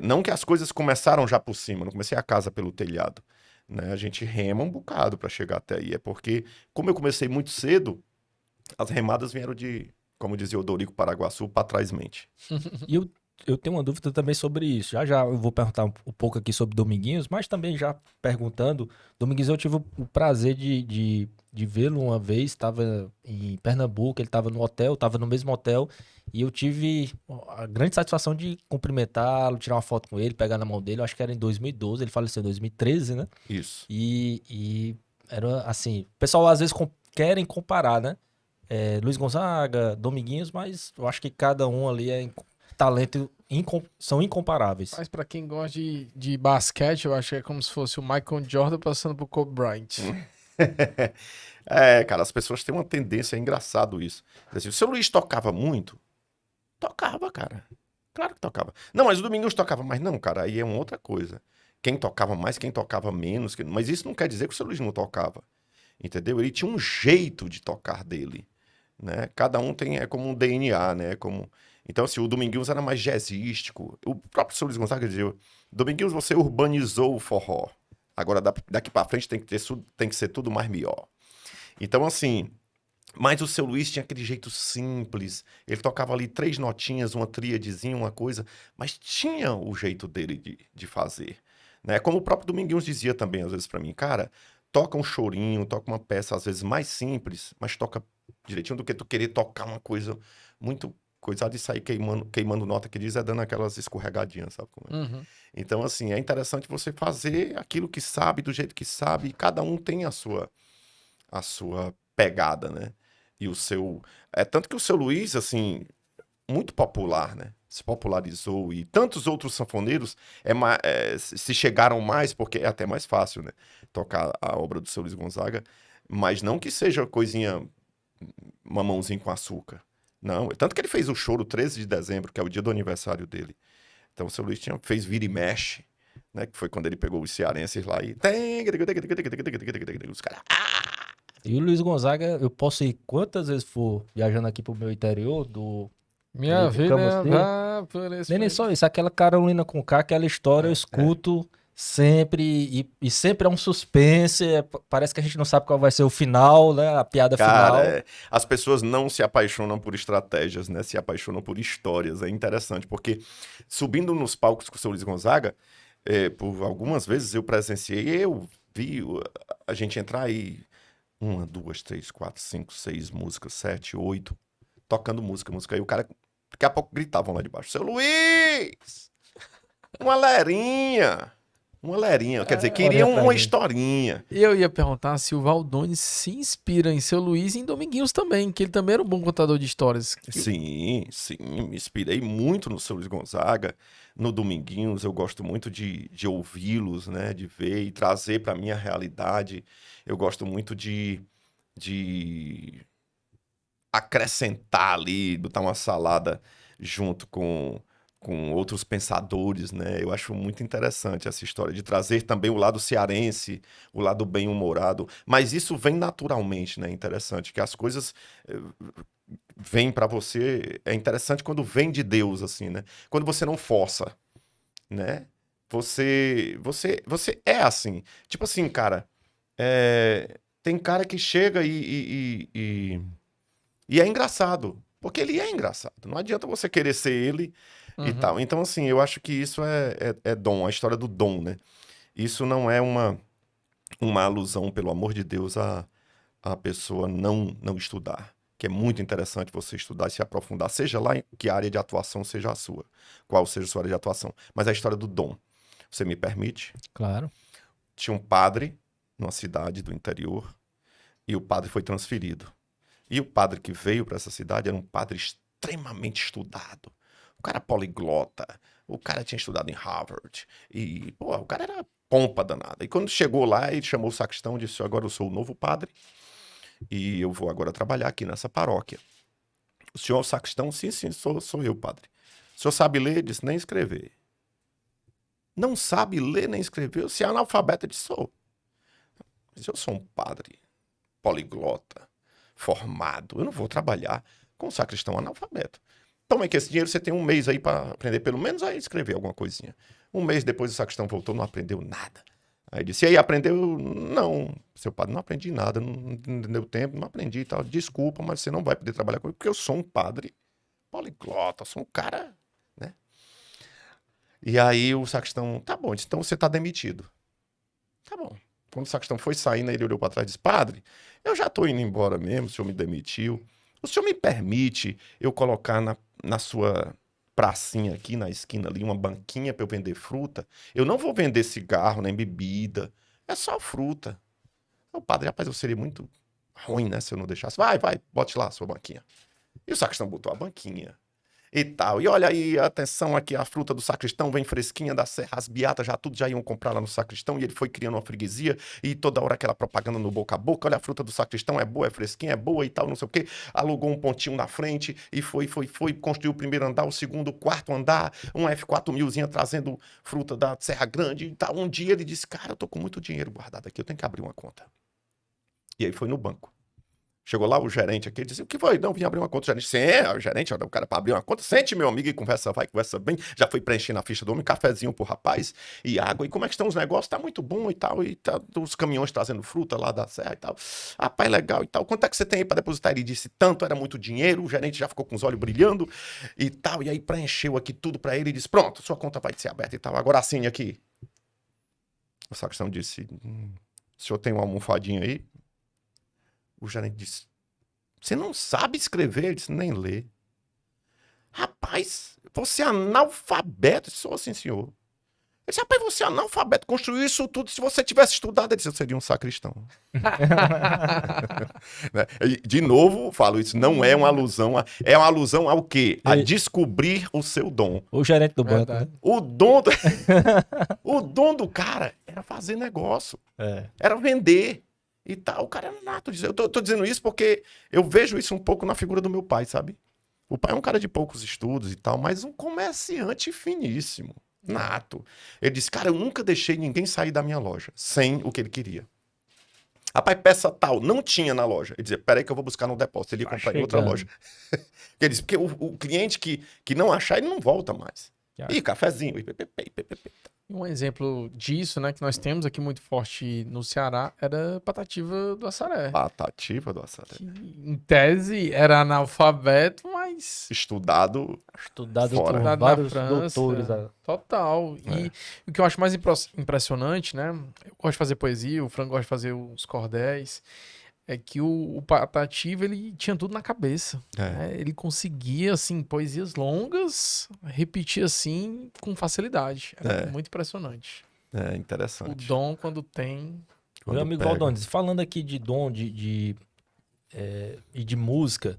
Não que as coisas começaram já por cima, não comecei a casa pelo telhado, né? A gente rema um bocado pra chegar até aí. É porque, como eu comecei muito cedo, as remadas vieram de, como dizia o Dorico Paraguaçu, pra trás mente. E eu tenho uma dúvida também sobre isso. Já já eu vou perguntar um pouco aqui sobre Dominguinhos, mas também já perguntando, Dominguinhos eu tive o prazer de vê-lo uma vez, estava em Pernambuco, ele estava no hotel, estava no mesmo hotel, e eu tive a grande satisfação de cumprimentá-lo, tirar uma foto com ele, pegar na mão dele, eu acho que era em 2012, ele faleceu em 2013, né? Isso. E era assim, o pessoal às vezes querem comparar, né? Luiz Gonzaga, Dominguinhos, mas eu acho que cada um ali talento são incomparáveis. Mas pra quem gosta de basquete, eu acho que é como se fosse o Michael Jordan passando pro Kobe Bryant. Cara, as pessoas têm uma tendência, é engraçado isso. Assim, o seu Luiz tocava muito? Tocava, cara. Claro que tocava. Não, mas o Domingos tocava mais. Não, cara, aí é uma outra coisa. Quem tocava mais, quem tocava menos. Mas isso não quer dizer que o seu Luiz não tocava. Entendeu? Ele tinha um jeito de tocar dele, né? Cada um é como um DNA, né? Então, assim, o Dominguinhos era mais jazzístico. O próprio seu Luiz Gonzaga dizia, Dominguinhos, você urbanizou o forró. Agora, daqui pra frente, tem que ser tudo mais melhor. Então, assim, mas o seu Luiz tinha aquele jeito simples. Ele tocava ali 3 notinhas, uma tríadezinha, uma coisa, mas tinha o jeito dele de fazer, né? Como o próprio Dominguinhos dizia também, às vezes, pra mim, cara, toca um chorinho, toca uma peça, às vezes, mais simples, mas toca direitinho do que tu querer tocar uma coisa muito coisada e sair queimando nota, que diz, dando aquelas escorregadinhas, sabe como é? Uhum. Então, assim, é interessante você fazer aquilo que sabe, do jeito que sabe, e cada um tem a sua pegada, né? E o seu... tanto que o seu Luiz, assim, muito popular, né? Se popularizou, e tantos outros sanfoneiros se chegaram mais, porque é até mais fácil, né? Tocar a obra do seu Luiz Gonzaga, mas não que seja coisinha mamãozinho com açúcar. Não, tanto que ele fez o show no 13 de dezembro, que é o dia do aniversário dele. Então o seu Luiz fez Vira e Mexe, né? Que foi quando ele pegou os cearenses lá e... Os caras... E o Luiz Gonzaga, eu posso ir quantas vezes for viajando aqui pro meu interior, Minha do vida Camocê. vai por esse Nem país. só isso, aquela Carolina com K, aquela história eu escuto sempre, e sempre é um suspense, parece que a gente não sabe qual vai ser o final, né, a piada final. Cara, as pessoas não se apaixonam por estratégias, né? Se apaixonam por histórias. É interessante, porque subindo nos palcos com o seu Luiz Gonzaga, por algumas vezes eu presenciei, eu vi a gente entrar aí 1, 2, 3, 4, 5, 6 músicas, 7, 8, tocando música. E o cara, daqui a pouco, gritavam lá de baixo, seu Luiz! Uma lerinha! Uma lerinha, quer dizer, queriam uma historinha. E eu ia perguntar se o Valdones se inspira em seu Luiz e em Dominguinhos também, que ele também era um bom contador de histórias. Sim, me inspirei muito no seu Luiz Gonzaga, no Dominguinhos, eu gosto muito de ouvi-los, né, de ver e trazer para minha realidade. Eu gosto muito de acrescentar ali, botar uma salada junto com outros pensadores, né? Eu acho muito interessante essa história de trazer também o lado cearense, o lado bem-humorado, mas isso vem naturalmente, né? Interessante que as coisas vêm para você, é interessante quando vem de Deus, assim, né? Quando você não força, né? Você é assim. Tipo assim, cara, tem cara que chega e é engraçado, porque ele é engraçado. Não adianta você querer ser ele e tal. Então, assim, eu acho que isso é dom, a história do dom, né? Isso não é uma alusão, pelo amor de Deus, a pessoa não estudar. Que é muito interessante você estudar e se aprofundar, seja lá em que área de atuação seja a sua, qual seja a sua área de atuação. Mas a história do dom. Você me permite? Claro. Tinha um padre numa cidade do interior e o padre foi transferido. E o padre que veio para essa cidade era um padre extremamente estudado. O cara poliglota, o cara tinha estudado em Harvard. E, pô, o cara era pompa danada. E quando chegou lá, ele chamou o sacristão e disse, agora eu sou o novo padre e eu vou agora trabalhar aqui nessa paróquia. O senhor é o sacristão? Sim, sou eu, padre. O senhor sabe ler? Disse, nem escrever. Não sabe ler nem escrever? Se é analfabeto, eu disse, sou. Mas eu sou um padre poliglota, formado. Eu não vou trabalhar com um sacristão analfabeto. Toma aqui esse dinheiro, você tem um mês aí para aprender pelo menos a escrever alguma coisinha. Um mês depois o sacristão voltou, não aprendeu nada. Aí disse, e aí, aprendeu? Não, seu padre, não aprendi nada, não deu tempo, não aprendi e tal. Desculpa, mas você não vai poder trabalhar comigo, porque eu sou um padre poliglota, sou um cara, né? E aí o sacristão, tá bom, então você tá demitido. Tá bom. Quando o sacristão foi saindo, ele olhou para trás e disse, padre, eu já tô indo embora mesmo, o senhor me demitiu. O senhor me permite eu colocar na sua pracinha aqui, na esquina ali, uma banquinha para eu vender fruta? Eu não vou vender cigarro nem bebida, é só fruta. O padre, rapaz, eu seria muito ruim, né, se eu não deixasse. Vai, bote lá a sua banquinha. E o sacristão botou a banquinha e tal. E olha aí, atenção aqui, a fruta do sacristão vem fresquinha da serra, as beatas já iam comprar lá no sacristão, e ele foi criando uma freguesia, e toda hora aquela propaganda no boca a boca, olha, a fruta do sacristão é boa, é fresquinha, é boa e tal, não sei o quê. Alugou um pontinho na frente, e foi, construiu o primeiro andar, o segundo, o quarto andar, um F4000zinha trazendo fruta da Serra Grande e tal. Um dia ele disse, cara, eu tô com muito dinheiro guardado aqui, eu tenho que abrir uma conta. E aí foi no banco. Chegou lá o gerente aqui, ele disse, o que foi? Não, vim abrir uma conta. O gerente, sim, o gerente, olha, o cara para abrir uma conta, sente, meu amigo, e conversa bem. Já foi preenchendo a ficha do homem, cafezinho pro rapaz, e água, e como é que estão os negócios? Tá muito bom e tal, e tá, os caminhões trazendo fruta lá da serra e tal. Rapaz, legal e tal. Quanto é que você tem aí para depositar? Ele disse, tanto, era muito dinheiro, o gerente já ficou com os olhos brilhando e tal, e aí preencheu aqui tudo para ele e disse, pronto, sua conta vai ser aberta e tal, agora assine aqui. O sacristão disse, o senhor tem uma almofadinha aí? O gerente disse, você não sabe escrever? Ele disse, nem ler. Rapaz, você é analfabeto? Eu disse, sou sim, senhor. Ele disse, rapaz, você é analfabeto. Construiu isso tudo. Se você tivesse estudado, ele disse, eu seria um sacristão. Né? De novo, falo, isso não é uma alusão. É uma alusão ao quê? A descobrir o seu dom. O gerente do banco, né? O dom do... o dom do cara era fazer negócio. Era vender. E tal, o cara era nato. Eu tô dizendo isso porque eu vejo isso um pouco na figura do meu pai, sabe? O pai é um cara de poucos estudos e tal, mas um comerciante finíssimo, nato. Ele disse, cara, eu nunca deixei ninguém sair da minha loja sem o que ele queria. Rapaz, peça tal, não tinha na loja. Ele dizia, peraí que eu vou buscar no depósito. Ele ia comprar em outra loja. Ele disse, porque o cliente que não achar, ele não volta mais. E cafezinho, Um exemplo disso, né, que nós temos aqui muito forte no Ceará, era Patativa do Assaré. Patativa do Assaré. Que, em tese, era analfabeto, mas... Estudado por vários doutores. Total. E o que eu acho mais impressionante, né, eu gosto de fazer poesia, o Franco gosta de fazer os cordéis, é que o Patativa, ele tinha tudo na cabeça. Né? Ele conseguia, assim, poesias longas, repetir, assim, com facilidade. Era muito impressionante. É interessante. O dom, quando tem... Meu amigo Valdones, falando aqui de dom e de música,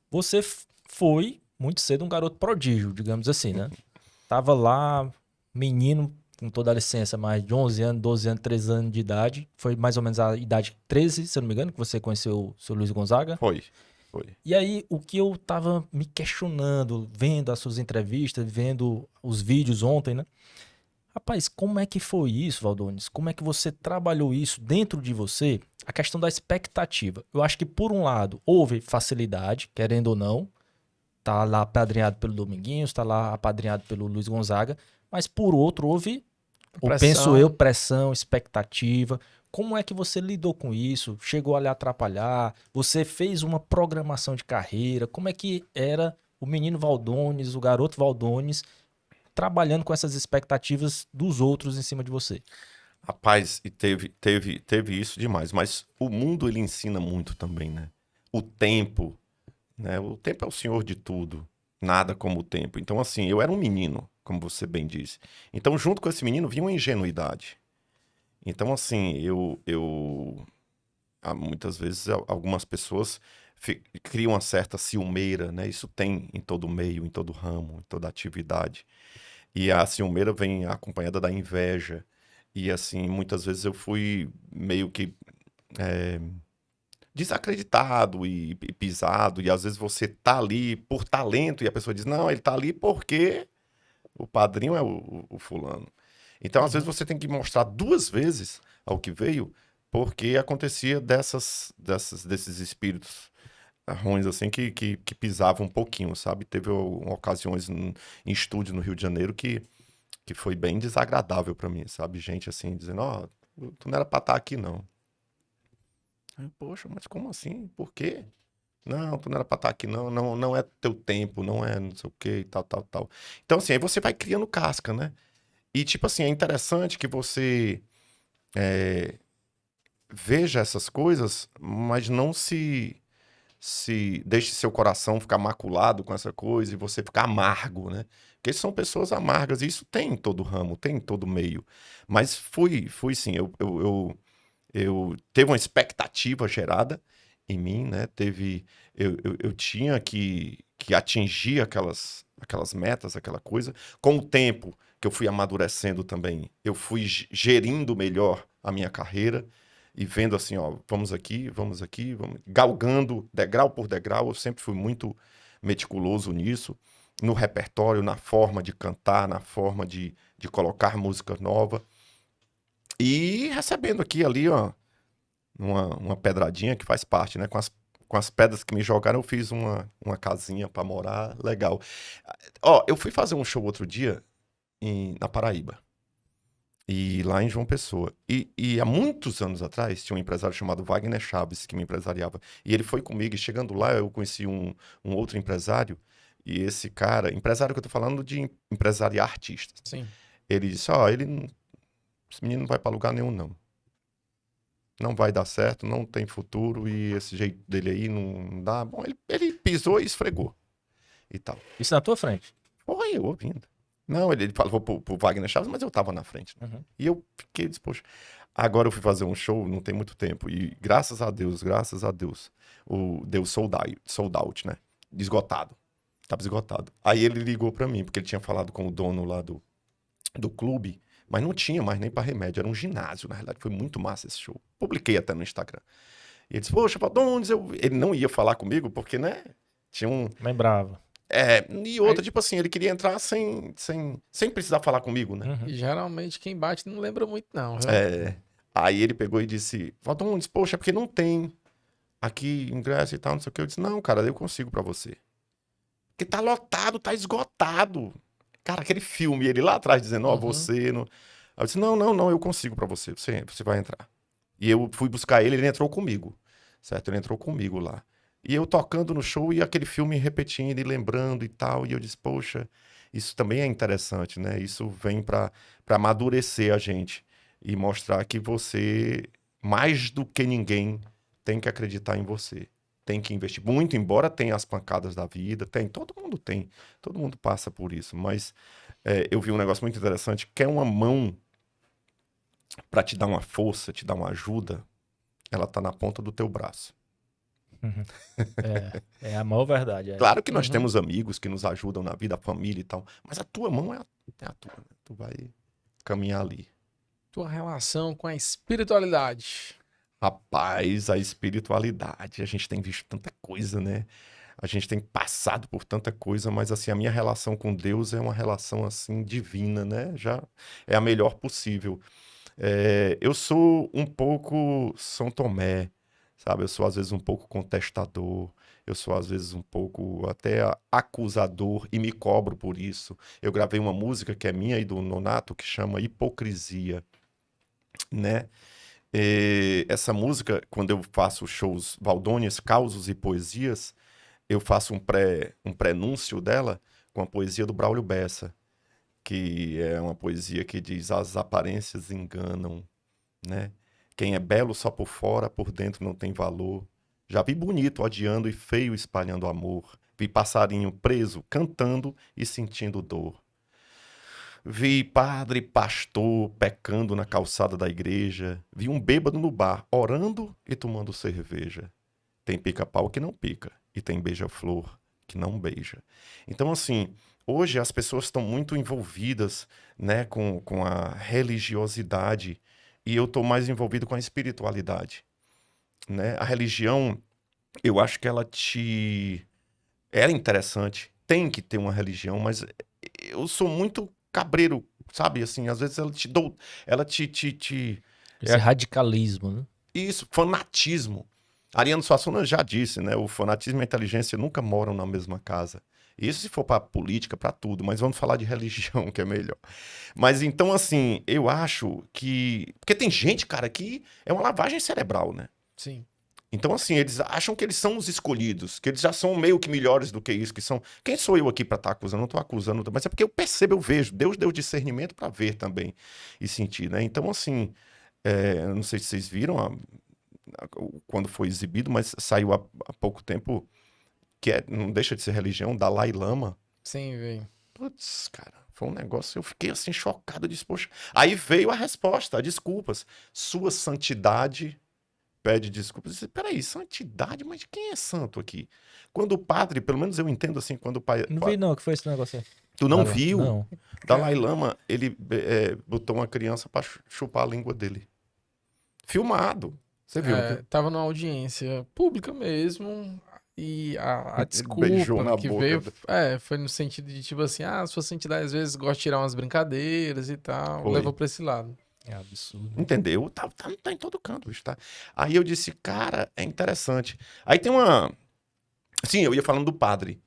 você foi, muito cedo, um garoto prodígio, digamos assim, né? Tava lá, menino... com toda a licença, mais de 11 anos, 12 anos, 13 anos de idade. Foi mais ou menos a idade 13, se eu não me engano, que você conheceu o seu Luiz Gonzaga. Foi. E aí, o que eu tava me questionando, vendo as suas entrevistas, vendo os vídeos ontem, né? Rapaz, como é que foi isso, Valdones? Como é que você trabalhou isso dentro de você? A questão da expectativa. Eu acho que, por um lado, houve facilidade, querendo ou não. Tá lá apadrinhado pelo Dominguinhos, tá lá apadrinhado pelo Luiz Gonzaga. Mas, por outro, houve, penso eu, pressão, expectativa. Como é que você lidou com isso? Chegou a lhe atrapalhar? Você fez uma programação de carreira? Como é que era o menino Valdones, o garoto Valdones, trabalhando com essas expectativas dos outros em cima de você? Rapaz, e teve isso demais. Mas o mundo, ele ensina muito também, né? O tempo, né? O tempo é o senhor de tudo. Nada como o tempo. Então, assim, eu era um menino, como você bem disse. Então, junto com esse menino, vinha uma ingenuidade. Então, assim, muitas vezes, algumas pessoas criam uma certa ciumeira, né? Isso tem em todo meio, em todo ramo, em toda atividade. E a ciumeira vem acompanhada da inveja. E, assim, muitas vezes eu fui meio que desacreditado e pisado. E, às vezes, você tá ali por talento e a pessoa diz, não, ele tá ali porque o padrinho é o fulano. Então, às vezes, você tem que mostrar 2 vezes ao que veio, porque acontecia desses espíritos ruins, assim, que pisavam um pouquinho, sabe? Teve ocasiões em estúdio no Rio de Janeiro que foi bem desagradável pra mim, sabe? Gente, assim, dizendo, ó, tu não era pra estar aqui, não. Poxa, mas como assim? Por quê? Não, tu não era pra estar aqui, não. Não é teu tempo, não é não sei o quê e tal. Então, assim, aí você vai criando casca, né? E, tipo assim, é interessante que você veja essas coisas, mas não se deixe seu coração ficar maculado com essa coisa e você ficar amargo, né? Porque são pessoas amargas, e isso tem em todo ramo, tem em todo meio. Mas fui sim, eu teve uma expectativa gerada em mim, né? Eu tinha que atingir aquelas metas, aquela coisa. Com o tempo que eu fui amadurecendo também, eu fui gerindo melhor a minha carreira e vendo assim, ó, vamos aqui, vamos galgando degrau por degrau. Eu sempre fui muito meticuloso nisso, no repertório, na forma de cantar, na forma de colocar música nova. E recebendo aqui e ali, ó, uma pedradinha que faz parte, né? Com as pedras que me jogaram, eu fiz uma casinha pra morar, legal. Ó, eu fui fazer um show outro dia na Paraíba. E lá em João Pessoa. E há muitos anos atrás, tinha um empresário chamado Wagner Chaves, que me empresariava. E ele foi comigo, e chegando lá, eu conheci um outro empresário. E esse cara, empresário que eu tô falando de empresariar artistas. Sim. Ele disse, ó, esse menino não vai pra lugar nenhum, não. Não vai dar certo, não tem futuro, e esse jeito dele aí não dá. Bom, ele pisou e esfregou. E tal. Isso na tua frente. Foi eu ouvindo. Não, ele falou pro Wagner Chaves, mas eu tava na frente. Né? Uhum. E eu fiquei, disse, poxa, agora eu fui fazer um show, não tem muito tempo. E graças a Deus, deu sold out, né? Esgotado. Tava esgotado. Aí ele ligou pra mim, porque ele tinha falado com o dono lá do clube, mas não tinha mais nem pra remédio, era um ginásio, na realidade. Foi muito massa esse show. Publiquei até no Instagram. E ele disse, poxa, Valdones, ele não ia falar comigo, porque, né, tinha um... Lembrava. E outra, tipo assim, ele queria entrar sem precisar falar comigo, né? Uhum. E geralmente quem bate não lembra muito, não. Viu? Aí ele pegou e disse, Valdones, poxa, é porque não tem aqui ingresso e tal, não sei o que. Eu disse, não, cara, eu consigo pra você. Porque tá lotado, tá esgotado. Cara, aquele filme, ele lá atrás dizendo, ó, você... Não... Aí eu disse, não, eu consigo pra você, você vai entrar. E eu fui buscar ele entrou comigo, certo? Ele entrou comigo lá. E eu tocando no show e aquele filme repetindo e lembrando e tal. E eu disse, poxa, isso também é interessante, né? Isso vem pra amadurecer a gente e mostrar que você, mais do que ninguém, tem que acreditar em você. Tem que investir muito, embora tenha as pancadas da vida, todo mundo passa por isso. Mas eu vi um negócio muito interessante, que é uma mão pra te dar uma força, te dar uma ajuda, ela tá na ponta do teu braço. Uhum. É a maior verdade. Claro que nós temos amigos que nos ajudam na vida, a família e tal, mas a tua mão é a tua, né? Tu vai caminhar ali. Tua relação com a espiritualidade. Rapaz, a espiritualidade, a gente tem visto tanta coisa, né? A gente tem passado por tanta coisa, mas assim, a minha relação com Deus é uma relação assim divina, né? Já é a melhor possível. Eu sou um pouco São Tomé, sabe? Eu sou às vezes um pouco contestador, eu sou às vezes um pouco até acusador e me cobro por isso. Eu gravei uma música que é minha e do Nonato que chama Hipocrisia, né? Essa música, quando eu faço shows Valdônias, Causos e Poesias, eu faço um prenúncio dela com a poesia do Braulio Bessa, que é uma poesia que diz: as aparências enganam, né? Quem é belo só por fora, por dentro não tem valor. Já vi bonito odiando e feio espalhando amor. Vi passarinho preso, cantando e sentindo dor. Vi padre, pastor, pecando na calçada da igreja. Vi um bêbado no bar, orando e tomando cerveja. Tem pica-pau que não pica e tem beija-flor que não beija. Então, assim, hoje as pessoas estão muito envolvidas, né, com a religiosidade e eu estou mais envolvido com a espiritualidade, né? A religião, eu acho que ela é interessante, tem que ter uma religião, mas eu sou muito cabreiro, sabe? Assim, às vezes ela te Esse radicalismo, né? Isso, fanatismo. Ariano Suassuna já disse, né? O fanatismo e a inteligência nunca moram na mesma casa. Isso se for para política, para tudo, mas vamos falar de religião, que é melhor. Mas então, assim, eu acho que... Porque tem gente, cara, que é uma lavagem cerebral, né? Sim. Então, assim, eles acham que eles são os escolhidos, que eles já são meio que melhores do que isso, que são... Quem sou eu aqui para estar acusando? Não estou acusando, mas é porque eu percebo, eu vejo. Deus deu discernimento para ver também e sentir, né? Então, assim, eu não sei se vocês viram quando foi exibido, mas saiu há pouco tempo, não deixa de ser religião, Dalai Lama. Sim, velho. Putz, cara, foi um negócio, eu fiquei assim chocado, eu disse, poxa. Aí veio a resposta, desculpas. Sua santidade pede desculpas. Eu disse, peraí, santidade? Mas quem é santo aqui? Quando o padre, pelo menos eu entendo assim, quando o pai... Não vi não, que foi esse negócio aí. Tu não Dalai- viu? Não. Dalai Lama, ele botou uma criança pra chupar a língua dele. Filmado. Você viu? É, tava numa audiência pública mesmo, e a Ele beijou na desculpa que boca veio do- foi no sentido de, tipo assim, sua santidade às vezes gosta de tirar umas brincadeiras e tal, Foi. levou pra esse lado. É absurdo. Entendeu? Tá em todo canto, bicho, tá? Aí eu disse, cara, é interessante. Aí tem uma... Sim, eu ia falando do padre.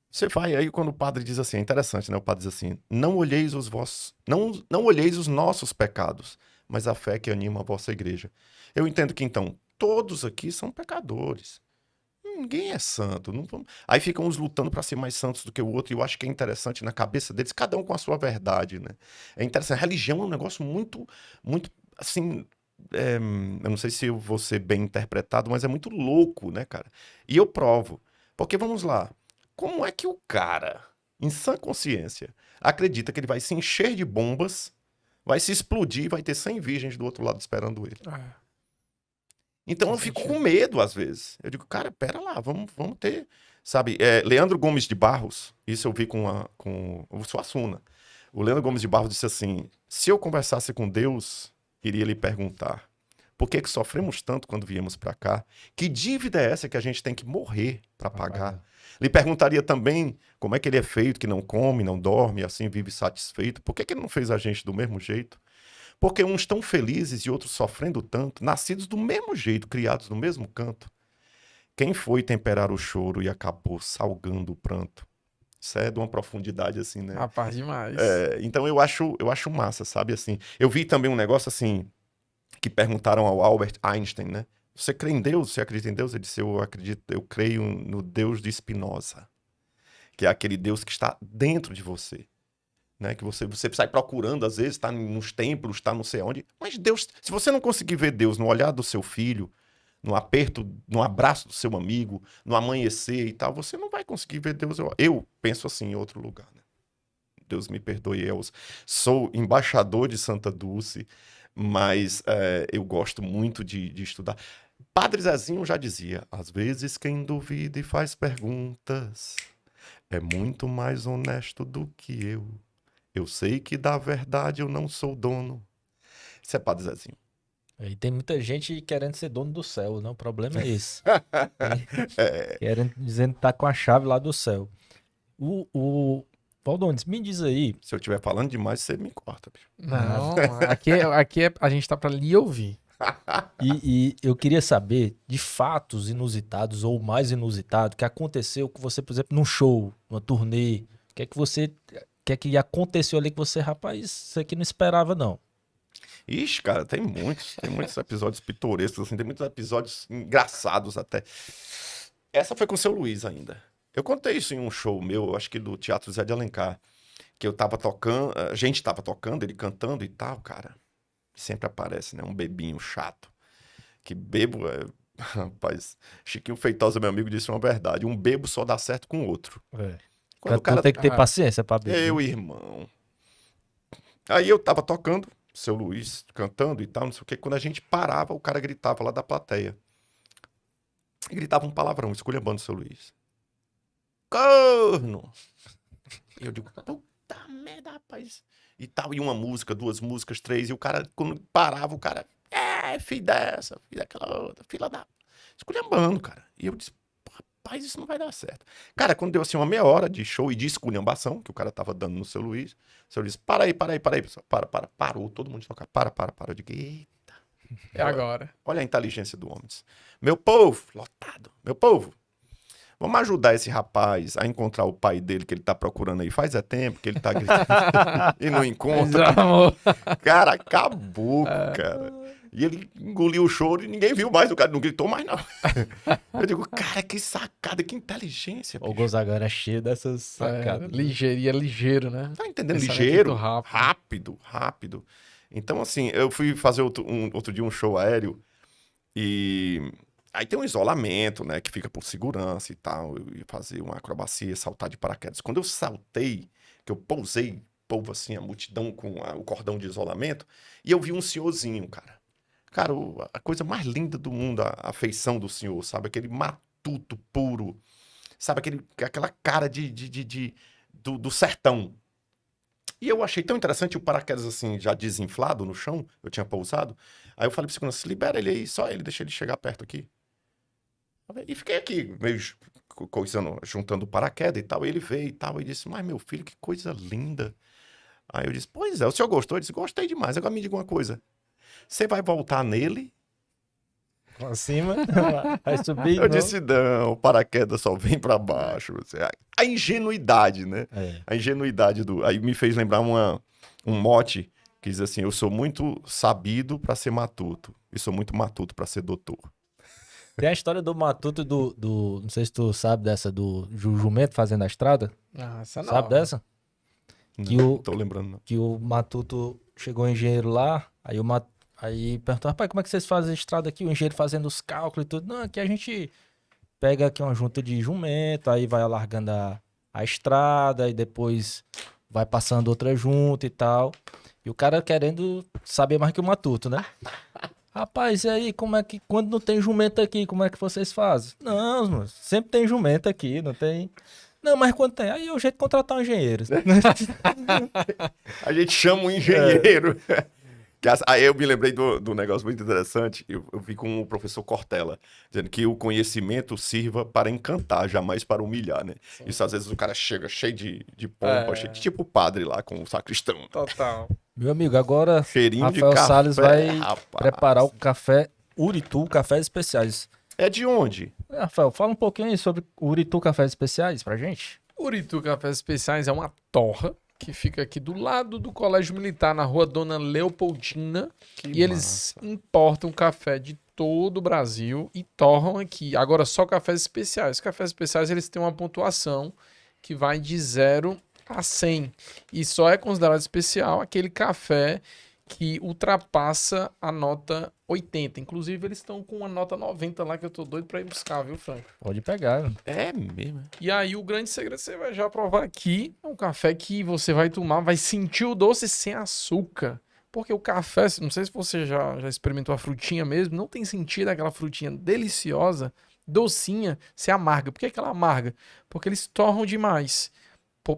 Você vai aí quando o padre diz assim, é interessante, né? O padre diz assim, não olheis os nossos pecados, mas a fé que anima a vossa igreja. Eu entendo que, então, todos aqui são pecadores. Ninguém é santo. Aí ficam uns lutando para ser mais santos do que o outro, e eu acho que é interessante na cabeça deles, cada um com a sua verdade, né? É interessante. A religião é um negócio muito, muito, assim... eu não sei se eu vou ser bem interpretado, mas é muito louco, né, cara? E eu provo. Porque, vamos lá, como é que o cara, em sã consciência, acredita que ele vai se encher de bombas, vai se explodir e vai ter 100 virgens do outro lado esperando ele? Então eu fico com medo às vezes. Eu digo, cara, pera lá, vamos ter... Sabe, Leandro Gomes de Barros, isso eu vi com o Suassuna. O Leandro Gomes de Barros disse assim, se eu conversasse com Deus, iria lhe perguntar, por que sofremos tanto quando viemos para cá? Que dívida é essa que a gente tem que morrer para pagar? Lhe perguntaria também como é que ele é feito, que não come, não dorme, e assim vive satisfeito. Por que ele não fez a gente do mesmo jeito? Porque uns tão felizes e outros sofrendo tanto, nascidos do mesmo jeito, criados no mesmo canto. Quem foi temperar o choro e acabou salgando o pranto? Isso é de uma profundidade assim, né? Rapaz, demais. Então eu acho massa, sabe? Assim, eu vi também um negócio assim, que perguntaram ao Albert Einstein, né? Você crê em Deus? Você acredita em Deus? Ele disse, eu creio no Deus de Spinoza, que é aquele Deus que está dentro de você. Né? Que você sai procurando, às vezes, está nos templos, está não sei onde. Mas Deus, se você não conseguir ver Deus no olhar do seu filho, no aperto, no abraço do seu amigo, no amanhecer e tal, você não vai conseguir ver Deus. Eu penso assim em outro lugar. Né? Deus me perdoe, eu sou embaixador de Santa Dulce, mas eu gosto muito de estudar. Padre Zezinho já dizia, às vezes quem duvida e faz perguntas é muito mais honesto do que eu. Eu sei que da verdade eu não sou dono. Isso é Padre Zezinho. E tem muita gente querendo ser dono do céu, né? O problema é esse. Dizendo que tá com a chave lá do céu. O Valdones, me diz aí. Se eu estiver falando demais, você me corta, bicho. Não, aqui a gente tá pra lhe ouvir. E eu queria saber de fatos inusitados ou mais inusitado que aconteceu com você, por exemplo, num show, numa turnê. O que é que aconteceu ali que você, rapaz, isso aqui não esperava, não. Ixi, cara, tem muitos episódios pitorescos, assim, tem muitos episódios engraçados até. Essa foi com o seu Luiz ainda. Eu contei isso em um show meu, acho que do Teatro Zé de Alencar, que eu tava tocando, a gente tava tocando, ele cantando e tal, cara. Sempre aparece, né, um bebinho chato. Que bebo, rapaz, Chiquinho Feitosa, meu amigo, disse uma verdade, um bebo só dá certo com o outro. Quando o cara tem que ter paciência pra beber. Meu irmão. Aí eu tava tocando, seu Luiz cantando e tal, não sei o que. Quando a gente parava, o cara gritava lá da plateia. E gritava um palavrão, esculhambando o seu Luiz. Corno! E eu digo, puta merda, rapaz. E tal, e uma música, 2 músicas, 3. E o cara, quando parava, o cara, filho dessa, filho daquela outra, filha da... Esculhambando, cara. E eu disse, rapaz, isso não vai dar certo. Cara, quando deu assim uma meia hora de show e de esculhambação, que o cara tava dando no seu Luiz, o seu Luiz, para aí, pessoal. Parou, todo mundo toca. Para. Eu digo, eita. É agora. Olha a inteligência do homem. Meu povo, lotado, meu povo, vamos ajudar esse rapaz a encontrar o pai dele que ele tá procurando aí. Faz tempo que ele tá gritando e não encontra. Cara, acabou, cara. E ele engoliu o choro e ninguém viu mais, o cara não gritou mais, não. Eu digo, cara, que sacada, que inteligência, O bicho. Gonzaga era cheio dessas sacadas. Ligeiro, e é ligeiro, né? Tá entendendo? Pensamento Ligeiro, rápido. rápido. Então, assim, eu fui fazer outro dia um show aéreo e aí tem um isolamento, né, que fica por segurança e tal. Eu ia fazer uma acrobacia, saltar de paraquedas. Quando eu saltei, que eu pousei, povo assim, a multidão com o cordão de isolamento, e eu vi um senhorzinho, cara. Cara, a coisa mais linda do mundo, a feição do senhor, sabe? Aquele matuto puro, sabe? Aquela cara do sertão. E eu achei tão interessante o paraquedas assim, já desinflado no chão, eu tinha pousado. Aí eu falei pro segurança, libera ele aí, só ele, deixa ele chegar perto aqui. E fiquei aqui, meio coisando, juntando o paraquedas e tal. E ele veio e tal, e disse, mas meu filho, que coisa linda. Aí eu disse, pois é, o senhor gostou? Ele disse, gostei demais. Agora me diga uma coisa, você vai voltar nele? Pra cima, vai subir. Eu disse, não, o paraquedas só vem pra baixo. A ingenuidade, né? É. A ingenuidade do... Aí me fez lembrar um mote que diz assim, eu sou muito sabido pra ser matuto e sou muito matuto pra ser doutor. Tem a história do Matuto não sei se tu sabe dessa, do jumento fazendo a estrada. Ah, essa não. Sabe dessa? Que Não o- tô lembrando, não. Que o Matuto chegou o engenheiro lá, aí perguntou, rapaz, como é que vocês fazem a estrada aqui? O engenheiro fazendo os cálculos e tudo. Não, aqui a gente pega aqui uma junta de jumento, aí vai alargando a estrada, e depois vai passando outra junta e tal. E o cara querendo saber mais que o Matuto, né? Rapaz, e aí, como é que, quando não tem jumento aqui, como é que vocês fazem? Não, mano, sempre tem jumento aqui, não tem... Não, mas quando tem, aí é o jeito de contratar um engenheiro. A gente chama um engenheiro. Aí eu me lembrei do negócio muito interessante. Eu vi com o professor Cortella, dizendo que o conhecimento sirva para encantar, jamais para humilhar, né? Sim. Isso às vezes o cara chega cheio de pompa, cheio tipo o padre lá com o sacristão. Total. Meu amigo, agora Cheirinho de Rafael café, Salles vai rapaz. preparar o café Uritu, cafés especiais. É de onde? Rafael, fala um pouquinho aí sobre o Uritu Cafés Especiais pra gente. Uritu Cafés Especiais é uma torra que fica aqui do lado do Colégio Militar, na rua Dona Leopoldina. E eles importam café de todo o Brasil e torram aqui. Agora, só cafés especiais. Os cafés especiais, eles têm uma pontuação que vai de 0 a 100. E só é considerado especial aquele café que ultrapassa a nota 80. Inclusive, eles estão com uma nota 90 lá que eu tô doido pra ir buscar, viu, Franco? Pode pegar. É mesmo. E aí, o grande segredo você vai já provar aqui. É um café que você vai tomar, vai sentir o doce sem açúcar. Porque o café, não sei se você já experimentou a frutinha mesmo, não tem sentido aquela frutinha deliciosa, docinha, ser amarga. Por que ela é amarga? Porque eles torram demais,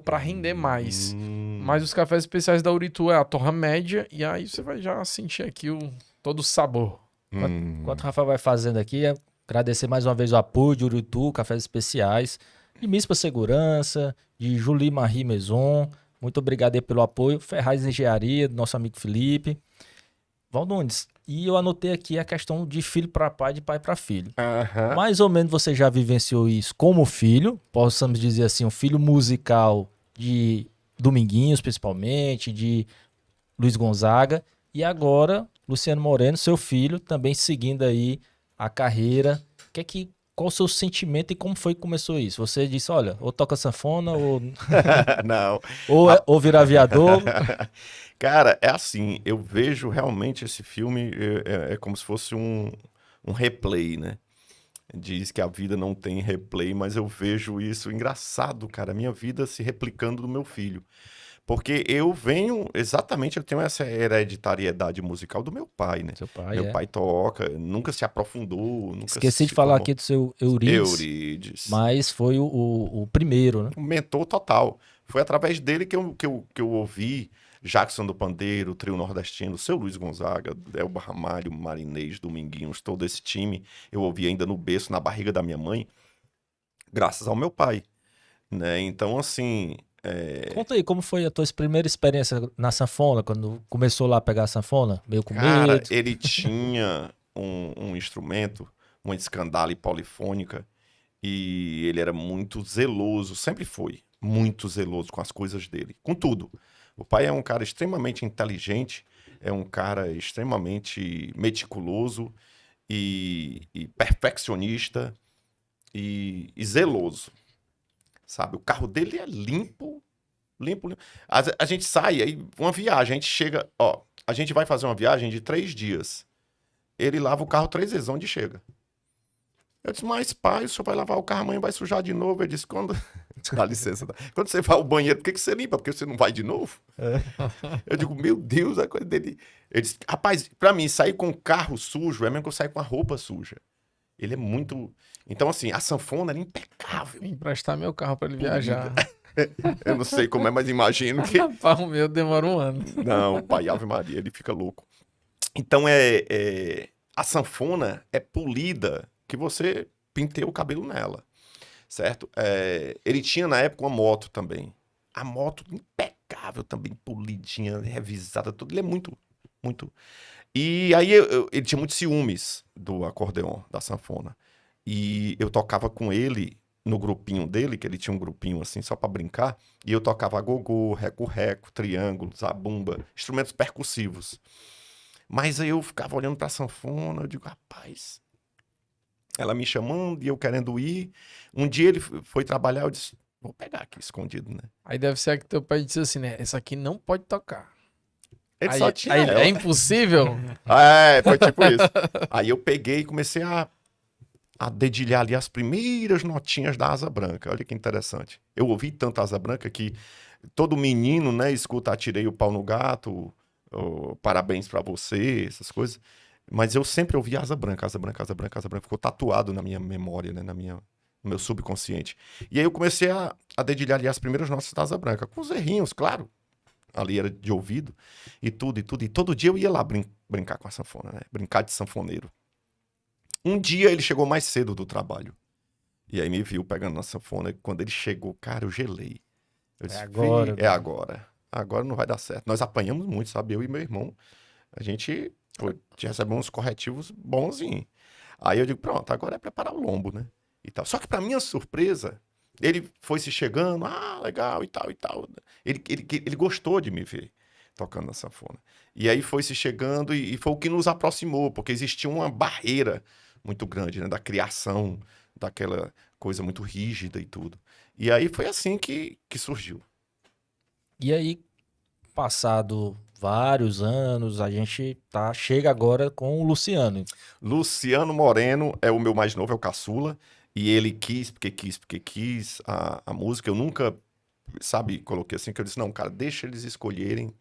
pra render mais. Mas os cafés especiais da Uritu é a torra média, e aí você vai já sentir aqui todo o sabor. Enquanto o Rafael vai fazendo aqui, agradecer mais uma vez o apoio de Uritu, Cafés Especiais, de Mispa Segurança, de Julie Marie Maison. Muito obrigado aí pelo apoio. Ferraz Engenharia, do nosso amigo Felipe. Valdones, e eu anotei aqui a questão de filho para pai, de pai para filho. Mais ou menos você já vivenciou isso como filho, possamos dizer assim, um filho musical de Dominguinhos, principalmente, de Luiz Gonzaga, e agora Luciano Moreno, seu filho, também seguindo aí a carreira. Qual o seu sentimento e como foi que começou isso? Você disse, olha, ou toca sanfona, ou Não. ou virar aviador. Cara, é assim, eu vejo realmente esse filme, é como se fosse um replay, né? Diz que a vida não tem replay, mas eu vejo isso engraçado, cara, a minha vida se replicando do meu filho. Porque eu tenho essa hereditariedade musical do meu pai, né? Seu pai, Meu pai toca, nunca se aprofundou, nunca Esqueci se de falar formou. aqui do seu Eurides, Eurides. mas foi o primeiro, né? Um mentor total. Foi através dele que eu ouvi Jackson do Pandeiro, Trio Nordestino, seu Luiz Gonzaga, Elba Ramalho, Marinês, Dominguinhos, todo esse time. Eu ouvi ainda no berço, na barriga da minha mãe, graças ao meu pai, né? Então, assim... Conta aí, como foi a tua primeira experiência na sanfona, quando começou lá a pegar a sanfona? Meio com Cara, medo? ele tinha um instrumento, uma escandale polifônica, e ele era muito zeloso, sempre foi muito zeloso com as coisas dele, com tudo. O pai é um cara extremamente inteligente, é um cara extremamente meticuloso e perfeccionista e zeloso, sabe? O carro dele é limpo, limpo, limpo. A gente sai, aí uma viagem, a gente chega, ó, a gente vai fazer uma viagem de 3 dias. Ele lava o carro 3 vezes, onde chega. Eu disse, mas pai, o senhor vai lavar o carro, amanhã vai sujar de novo. Ele disse, quando... Dá licença. Quando você vai ao banheiro, por que você limpa? Porque você não vai de novo? Eu digo, meu Deus, a coisa dele... Ele disse, rapaz, pra mim, sair com o carro sujo é mesmo que eu sair com a roupa suja. Ele é muito... Então, assim, a sanfona era impecável. Vou emprestar meu carro pra ele viajar. Eu não sei como é, mas imagino que... Rapaz, o meu demora um ano. Não, o pai Ave Maria, ele fica louco. Então, a sanfona é polida que você penteia o cabelo nela, certo? Ele tinha, na época, uma moto também. A moto impecável também, polidinha, revisada, tudo. Ele é muito, muito... E aí, ele tinha muitos ciúmes do acordeon, da sanfona. E eu tocava com ele no grupinho dele, que ele tinha um grupinho assim, só pra brincar, e eu tocava gogô, reco-reco, triângulo, zabumba, instrumentos percussivos. Mas aí eu ficava olhando pra sanfona, eu digo, rapaz, ela me chamando e eu querendo ir. Um dia ele foi trabalhar, eu disse, vou pegar aqui escondido, né? Aí deve ser que teu pai disse assim, né? Essa aqui não pode tocar. Ele Aí, só tinha aí ela. é impossível? Foi tipo isso. Aí eu peguei e comecei a dedilhar ali as primeiras notinhas da Asa Branca. Olha que interessante. Eu ouvi tanto Asa Branca que todo menino, né, escuta Atirei o Pau no Gato, Parabéns pra Você, essas coisas. Mas eu sempre ouvi Asa Branca, Asa Branca, Asa Branca, Asa Branca. Ficou tatuado na minha memória, né, no meu subconsciente. E aí eu comecei a dedilhar ali as primeiras notas da Asa Branca, com os errinhos, claro. Ali era de ouvido, e tudo, e tudo. E todo dia eu ia lá brincar com a sanfona, né? Brincar de sanfoneiro. Um dia ele chegou mais cedo do trabalho. E aí me viu pegando na sanfona. E quando ele chegou, cara, eu gelei. Eu disse, agora, é agora. Agora não vai dar certo. Nós apanhamos muito, sabe? Eu e meu irmão. A gente recebeu uns corretivos bonzinhos. Aí eu digo, pronto, agora é preparar o lombo, né? E tal. Só que pra minha surpresa, ele foi se chegando, legal, e tal, e tal. Ele gostou de me ver tocando na sanfona. E aí foi se chegando e foi o que nos aproximou, porque existia uma barreira muito grande, né? Da criação, daquela coisa muito rígida e tudo. E aí foi assim que surgiu. E aí, passado vários anos, a gente chega agora com o Luciano. Luciano Moreno é o meu mais novo, é o caçula. E ele quis a música. Eu nunca, sabe, coloquei assim, que eu disse, não, cara, deixa eles escolherem,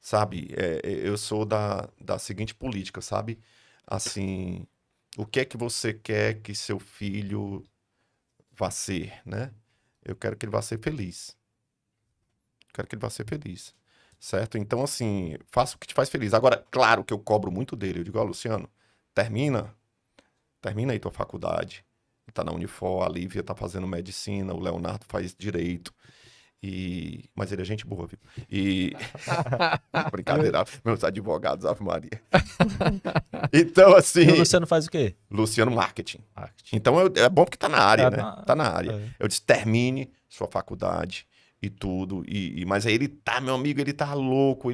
sabe? Eu sou da seguinte política, sabe? Assim, o que é que você quer que seu filho vá ser, né? Eu quero que ele vá ser feliz. Quero que ele vá ser feliz, certo? Então, assim, faça o que te faz feliz. Agora, claro que eu cobro muito dele. Eu digo, Luciano, termina aí tua faculdade. Tá na Unifor, a Lívia tá fazendo medicina, o Leonardo faz direito. Mas ele é gente boa, viu? Brincadeira, meus advogados, Ave Maria. Então, assim... E o Luciano faz o quê? Luciano Marketing. Então, é bom porque tá na área, né? Tá na área. É. Eu disse, termine sua faculdade e tudo. Mas aí ele tá, meu amigo, ele tá louco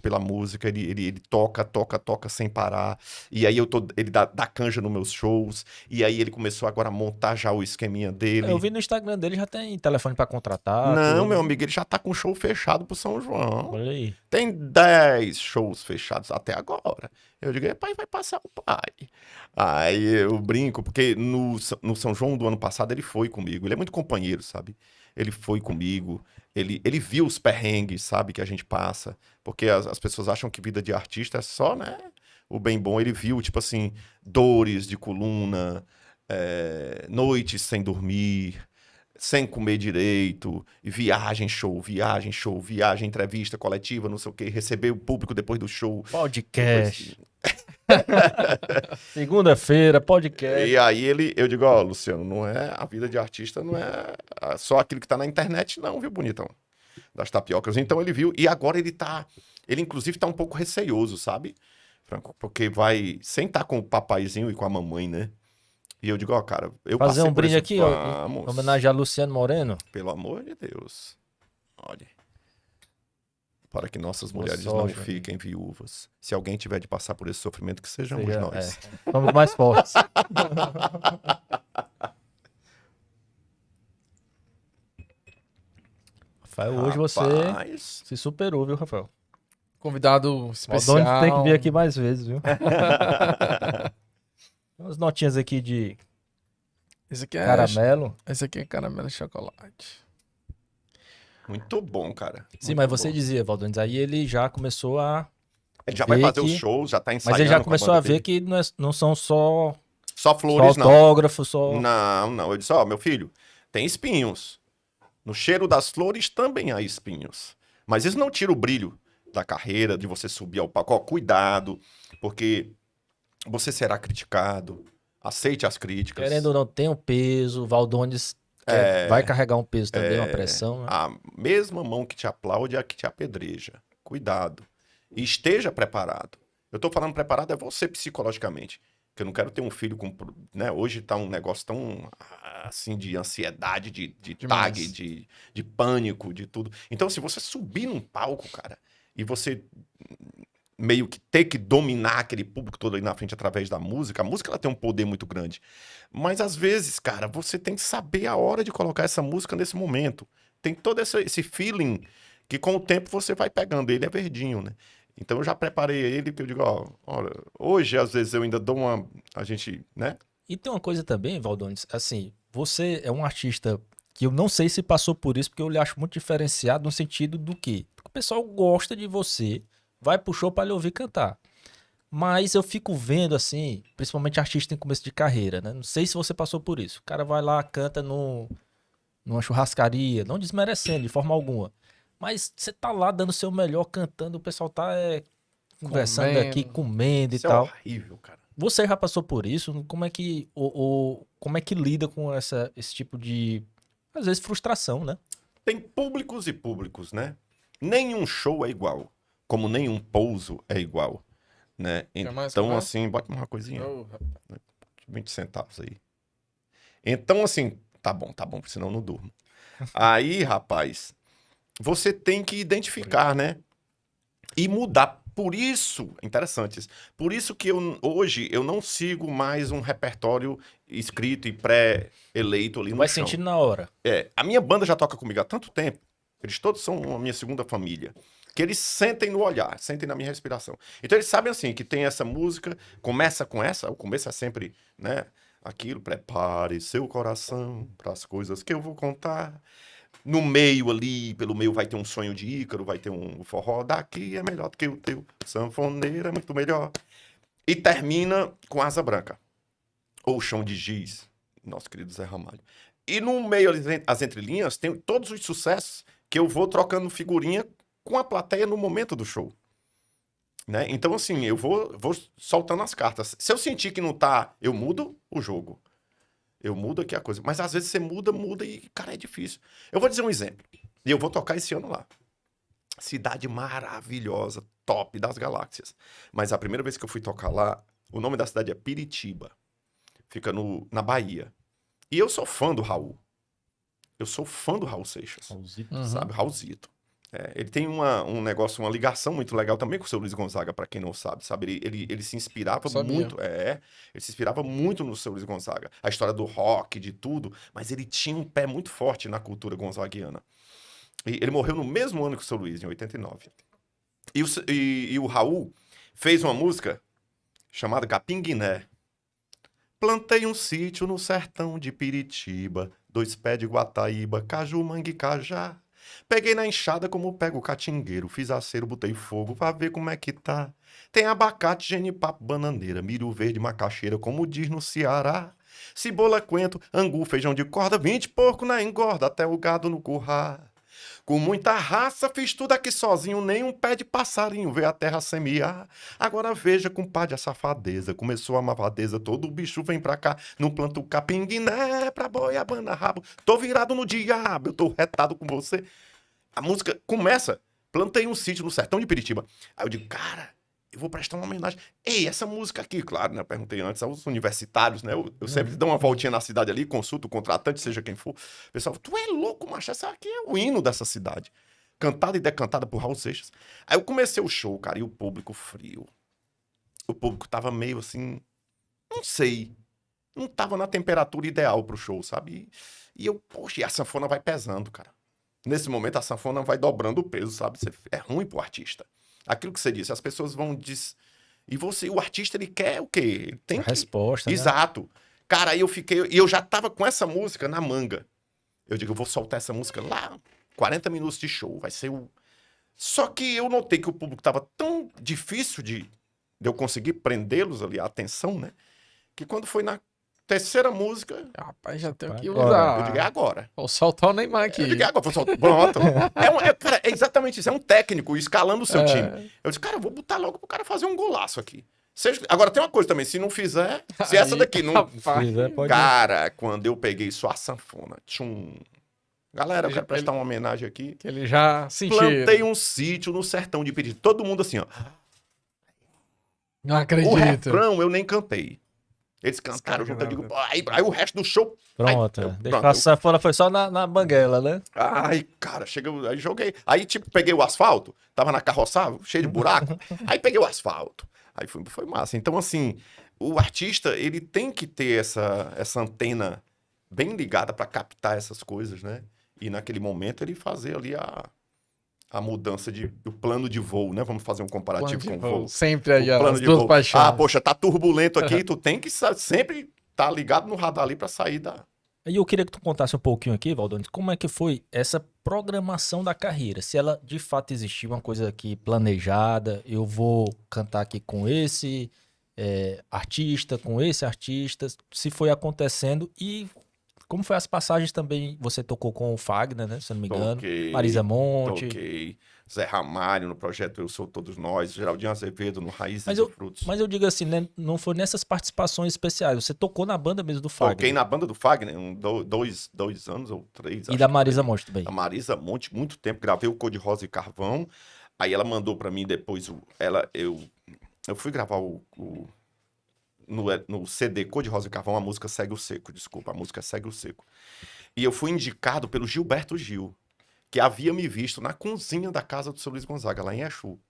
pela música, ele toca sem parar. E aí ele dá canja nos meus shows. E aí ele começou agora a montar já o esqueminha dele. Eu vi no Instagram dele, já tem telefone pra contratar. Não, tudo. meu amigo, ele já tá com show fechado pro São João. Olha aí. Tem 10 shows fechados até agora. Eu digo, pai, vai passar o pai. Aí eu brinco, porque no São João do ano passado ele foi comigo. Ele é muito companheiro, sabe? Ele foi comigo, ele viu os perrengues, sabe, que a gente passa. Porque as pessoas acham que vida de artista é só, né, o bem bom. Ele viu, tipo assim, dores de coluna, noites sem dormir, sem comer direito, e viagem, entrevista coletiva, não sei o quê, receber o público depois do show. Podcast. Segunda-feira, podcast. E aí eu digo, Luciano, não é a vida de artista, não é só aquilo que tá na internet, não, viu, bonitão? Das tapiocas. Então ele viu, e agora ele inclusive tá um pouco receioso, sabe, Franco? Porque vai, sem estar com o papaizinho e com a mamãe, né? E eu digo, cara, eu fazer passei um por brinde isso. aqui, Vamos. homenagem a Luciano Moreno. Pelo amor de Deus. Olha. para que nossas Boa mulheres sorte, não meu fiquem viúvas. Se alguém tiver de passar por esse sofrimento, que sejamos Seja- nós. Somos mais fortes. Rafael, hoje você Rapaz, se superou, viu, Rafael? Convidado especial. Maldonado tem que vir aqui mais vezes, viu? Umas notinhas aqui de Esse aqui é caramelo. Esse aqui é caramelo e chocolate. muito bom, cara. Sim, Muito mas você bom. dizia, Valdones, aí ele já começou a... Ele já vai ver fazer os que- shows, já tá Mas ensaiando ele já com começou banda a ver dele. que não são só Só flores, não. autógrafos, só... Não. Eu disse, ó, meu filho, tem espinhos. No cheiro das flores também há espinhos. Mas isso não tira o brilho da carreira, de você subir ao palco. Ó, cuidado, porque você será criticado. Aceite as críticas. Querendo ou não, tem um peso. O Valdones vai carregar um peso também, uma pressão. Né? A mesma mão que te aplaude é a que te apedreja. Cuidado. E esteja preparado. Eu tô falando preparado é você psicologicamente. Que eu não quero ter um filho com... Né? Hoje tá um negócio tão, assim, de ansiedade, de Demais. tag, de pânico, de tudo. Então, se você subir num palco, cara, e você meio que ter que dominar aquele público todo aí na frente através da música, a música ela tem um poder muito grande. Mas, às vezes, cara, você tem que saber a hora de colocar essa música nesse momento. Tem todo esse feeling que, com o tempo, você vai pegando. Ele é verdinho, né? Então eu já preparei ele, que eu digo, ó, olha, hoje às vezes eu ainda dou a gente, né? E tem uma coisa também, Valdones, assim, você é um artista que eu não sei se passou por isso, porque eu lhe acho muito diferenciado no sentido do quê? Porque o pessoal gosta de você, vai pro show pra lhe ouvir cantar. Mas eu fico vendo, assim, principalmente artista em começo de carreira, né? Não sei se você passou por isso. O cara vai lá, canta numa churrascaria, não desmerecendo de forma alguma. Mas você tá lá dando o seu melhor, cantando, o pessoal tá conversando Comendo. aqui, comendo e Isso é tal. horrível, cara. Você já passou por isso? Como é que, como é que lida com esse tipo de, às vezes, frustração, né? Tem públicos e públicos, né? Nenhum show é igual, como nenhum pouso é igual, né? Quer mais Então, conversa? assim, bota uma coisinha, Oh, rapaz. 20 centavos aí. Então, assim, tá bom, porque senão eu não durmo. Aí, rapaz, você tem que identificar, né? E mudar. Por isso, interessante isso. Por isso que hoje eu não sigo mais um repertório escrito e pré-eleito ali no Vai chão. sentindo na hora. A minha banda já toca comigo há tanto tempo, eles todos são a minha segunda família, que eles sentem no olhar, sentem na minha respiração. Então eles sabem assim, que tem essa música, começa com essa, o começo é sempre, né, aquilo, prepare seu coração para as coisas que eu vou contar. No meio ali, pelo meio vai ter um sonho de Ícaro, vai ter um forró, daqui é melhor do que o teu, sanfoneiro é muito melhor. E termina com Asa Branca, ou Chão de Giz, nosso querido Zé Ramalho. E no meio, as entrelinhas, tem todos os sucessos que eu vou trocando figurinha com a plateia no momento do show. Né? Então, assim, eu vou soltando as cartas. Se eu sentir que não tá, eu mudo o jogo. Eu mudo aqui a coisa. Mas às vezes você muda e, cara, é difícil. Eu vou dizer um exemplo. E eu vou tocar esse ano lá. Cidade maravilhosa, top das galáxias. Mas a primeira vez que eu fui tocar lá, o nome da cidade é Piritiba. Fica na Bahia. E eu sou fã do Raul. Eu sou fã do Raul Seixas. Sabe? Raulzito. Ele tem um negócio, uma ligação muito legal também com o seu Luiz Gonzaga, pra quem não sabe, sabe? Ele se inspirava muito, ele se inspirava muito no seu Luiz Gonzaga. A história do rock, de tudo, mas ele tinha um pé muito forte na cultura gonzaguiana. E ele morreu no mesmo ano que o seu Luiz, em 89. E o Raul fez uma música chamada Capim Guiné. Plantei um sítio no sertão de Piritiba, 2 pés de guataíba, caju, mangue, cajá. Peguei na enxada como pego o catingueiro, fiz acero, botei fogo pra ver como é que tá. Tem abacate, genipapo, bananeira, milho verde, macaxeira, como diz no Ceará. Cebola, coentro, angu, feijão de corda, 20 porco na engorda, até o gado no curral. Com muita raça, fiz tudo aqui sozinho, nem um pé de passarinho veio a terra semear. Agora veja, compadre, a safadeza, começou a mavadeza, todo bicho vem pra cá, não planto capim Guiné pra boiabana rabo. Tô virado no diabo, eu tô retado com você. A música começa, plantei um sítio no sertão de Piritiba. Aí eu digo, cara, eu vou prestar uma homenagem. Ei, essa música aqui, claro, né? Eu perguntei antes aos universitários, né? Eu sempre dou uma voltinha na cidade ali, consulto o contratante, seja quem for. O pessoal, tu é louco, macho, essa aqui é o hino dessa cidade. cantada e decantada por Raul Seixas. Aí eu comecei o show, cara, e o público frio. O público tava meio assim, não sei, não tava na temperatura ideal pro show, sabe? E eu, poxa, e a sanfona vai pesando, cara. Nesse momento a sanfona vai dobrando o peso, sabe? É ruim pro artista. Aquilo que você disse, as pessoas vão e o artista, ele quer o quê? Ele tem resposta, né? Exato. Cara, aí e eu já tava com essa música na manga. Eu digo, eu vou soltar essa música lá, 40 minutos de show, vai ser o... Só que eu notei que o público tava tão difícil de eu conseguir prendê-los ali, a atenção, né? Que quando foi na terceira música, Rapaz, já tenho que Agora. usar. eu digo, é agora. Vou soltar o Neymar aqui. Eu digo, é agora, vou soltar. Pronto. Cara, é exatamente isso, é um técnico escalando o seu time. Eu disse, cara, eu vou botar logo pro cara fazer um golaço aqui. Agora tem uma coisa também, se não fizer, se essa daqui não... Rapaz, Pode... Cara, quando eu peguei só a sanfona, tchum. Galera, eu quero prestar uma homenagem aqui. que ele já sentiu. Plantei um sítio no sertão de Piriti. Todo mundo assim, ó. Não O acredito. refrão eu nem cantei. Eles cantaram junto, eu digo, aí o resto do show... Pronto, Aí, deixa a sanfona foi só na banguela, né? Ai, cara, aí joguei. Aí, tipo, peguei o asfalto, tava na carroçada, cheio de buraco. Aí peguei o asfalto. Aí foi massa. Então, assim, o artista, ele tem que ter essa antena bem ligada para captar essas coisas, né? E naquele momento ele fazer ali a mudança do plano de voo, né? Vamos fazer um comparativo com o voo. Sempre aí, O plano as de duas voo. paixões. Ah, poxa, tá turbulento aqui, tu tem que sempre estar ligado no radar ali para sair da... E eu queria que tu contasse um pouquinho aqui, Valdones, como é que foi essa programação da carreira? Se ela de fato existia uma coisa aqui planejada, eu vou cantar aqui com esse artista, com esse artista, se foi acontecendo e como foi as passagens também, você tocou com o Fagner, né, se eu não me engano, Toquei, Marisa Monte. Toquei. Zé Ramalho no projeto Eu Sou Todos Nós, Geraldinho Azevedo no Raízes Mas e Frutos. Mas eu digo assim, né, não foi nessas participações especiais, você tocou na banda mesmo do Fagner. Toquei na banda do Fagner, dois anos ou 3. E da Marisa Monte também. A Marisa Monte, muito tempo, gravei o Cor de Rosa e Carvão. Aí ela mandou pra mim depois, eu fui gravar no CD Cor de Rosa e Carvão, a música Segue o Seco, desculpa, a música Segue o Seco. E eu fui indicado pelo Gilberto Gil, que havia me visto na cozinha da casa do seu Luiz Gonzaga, lá em Exu.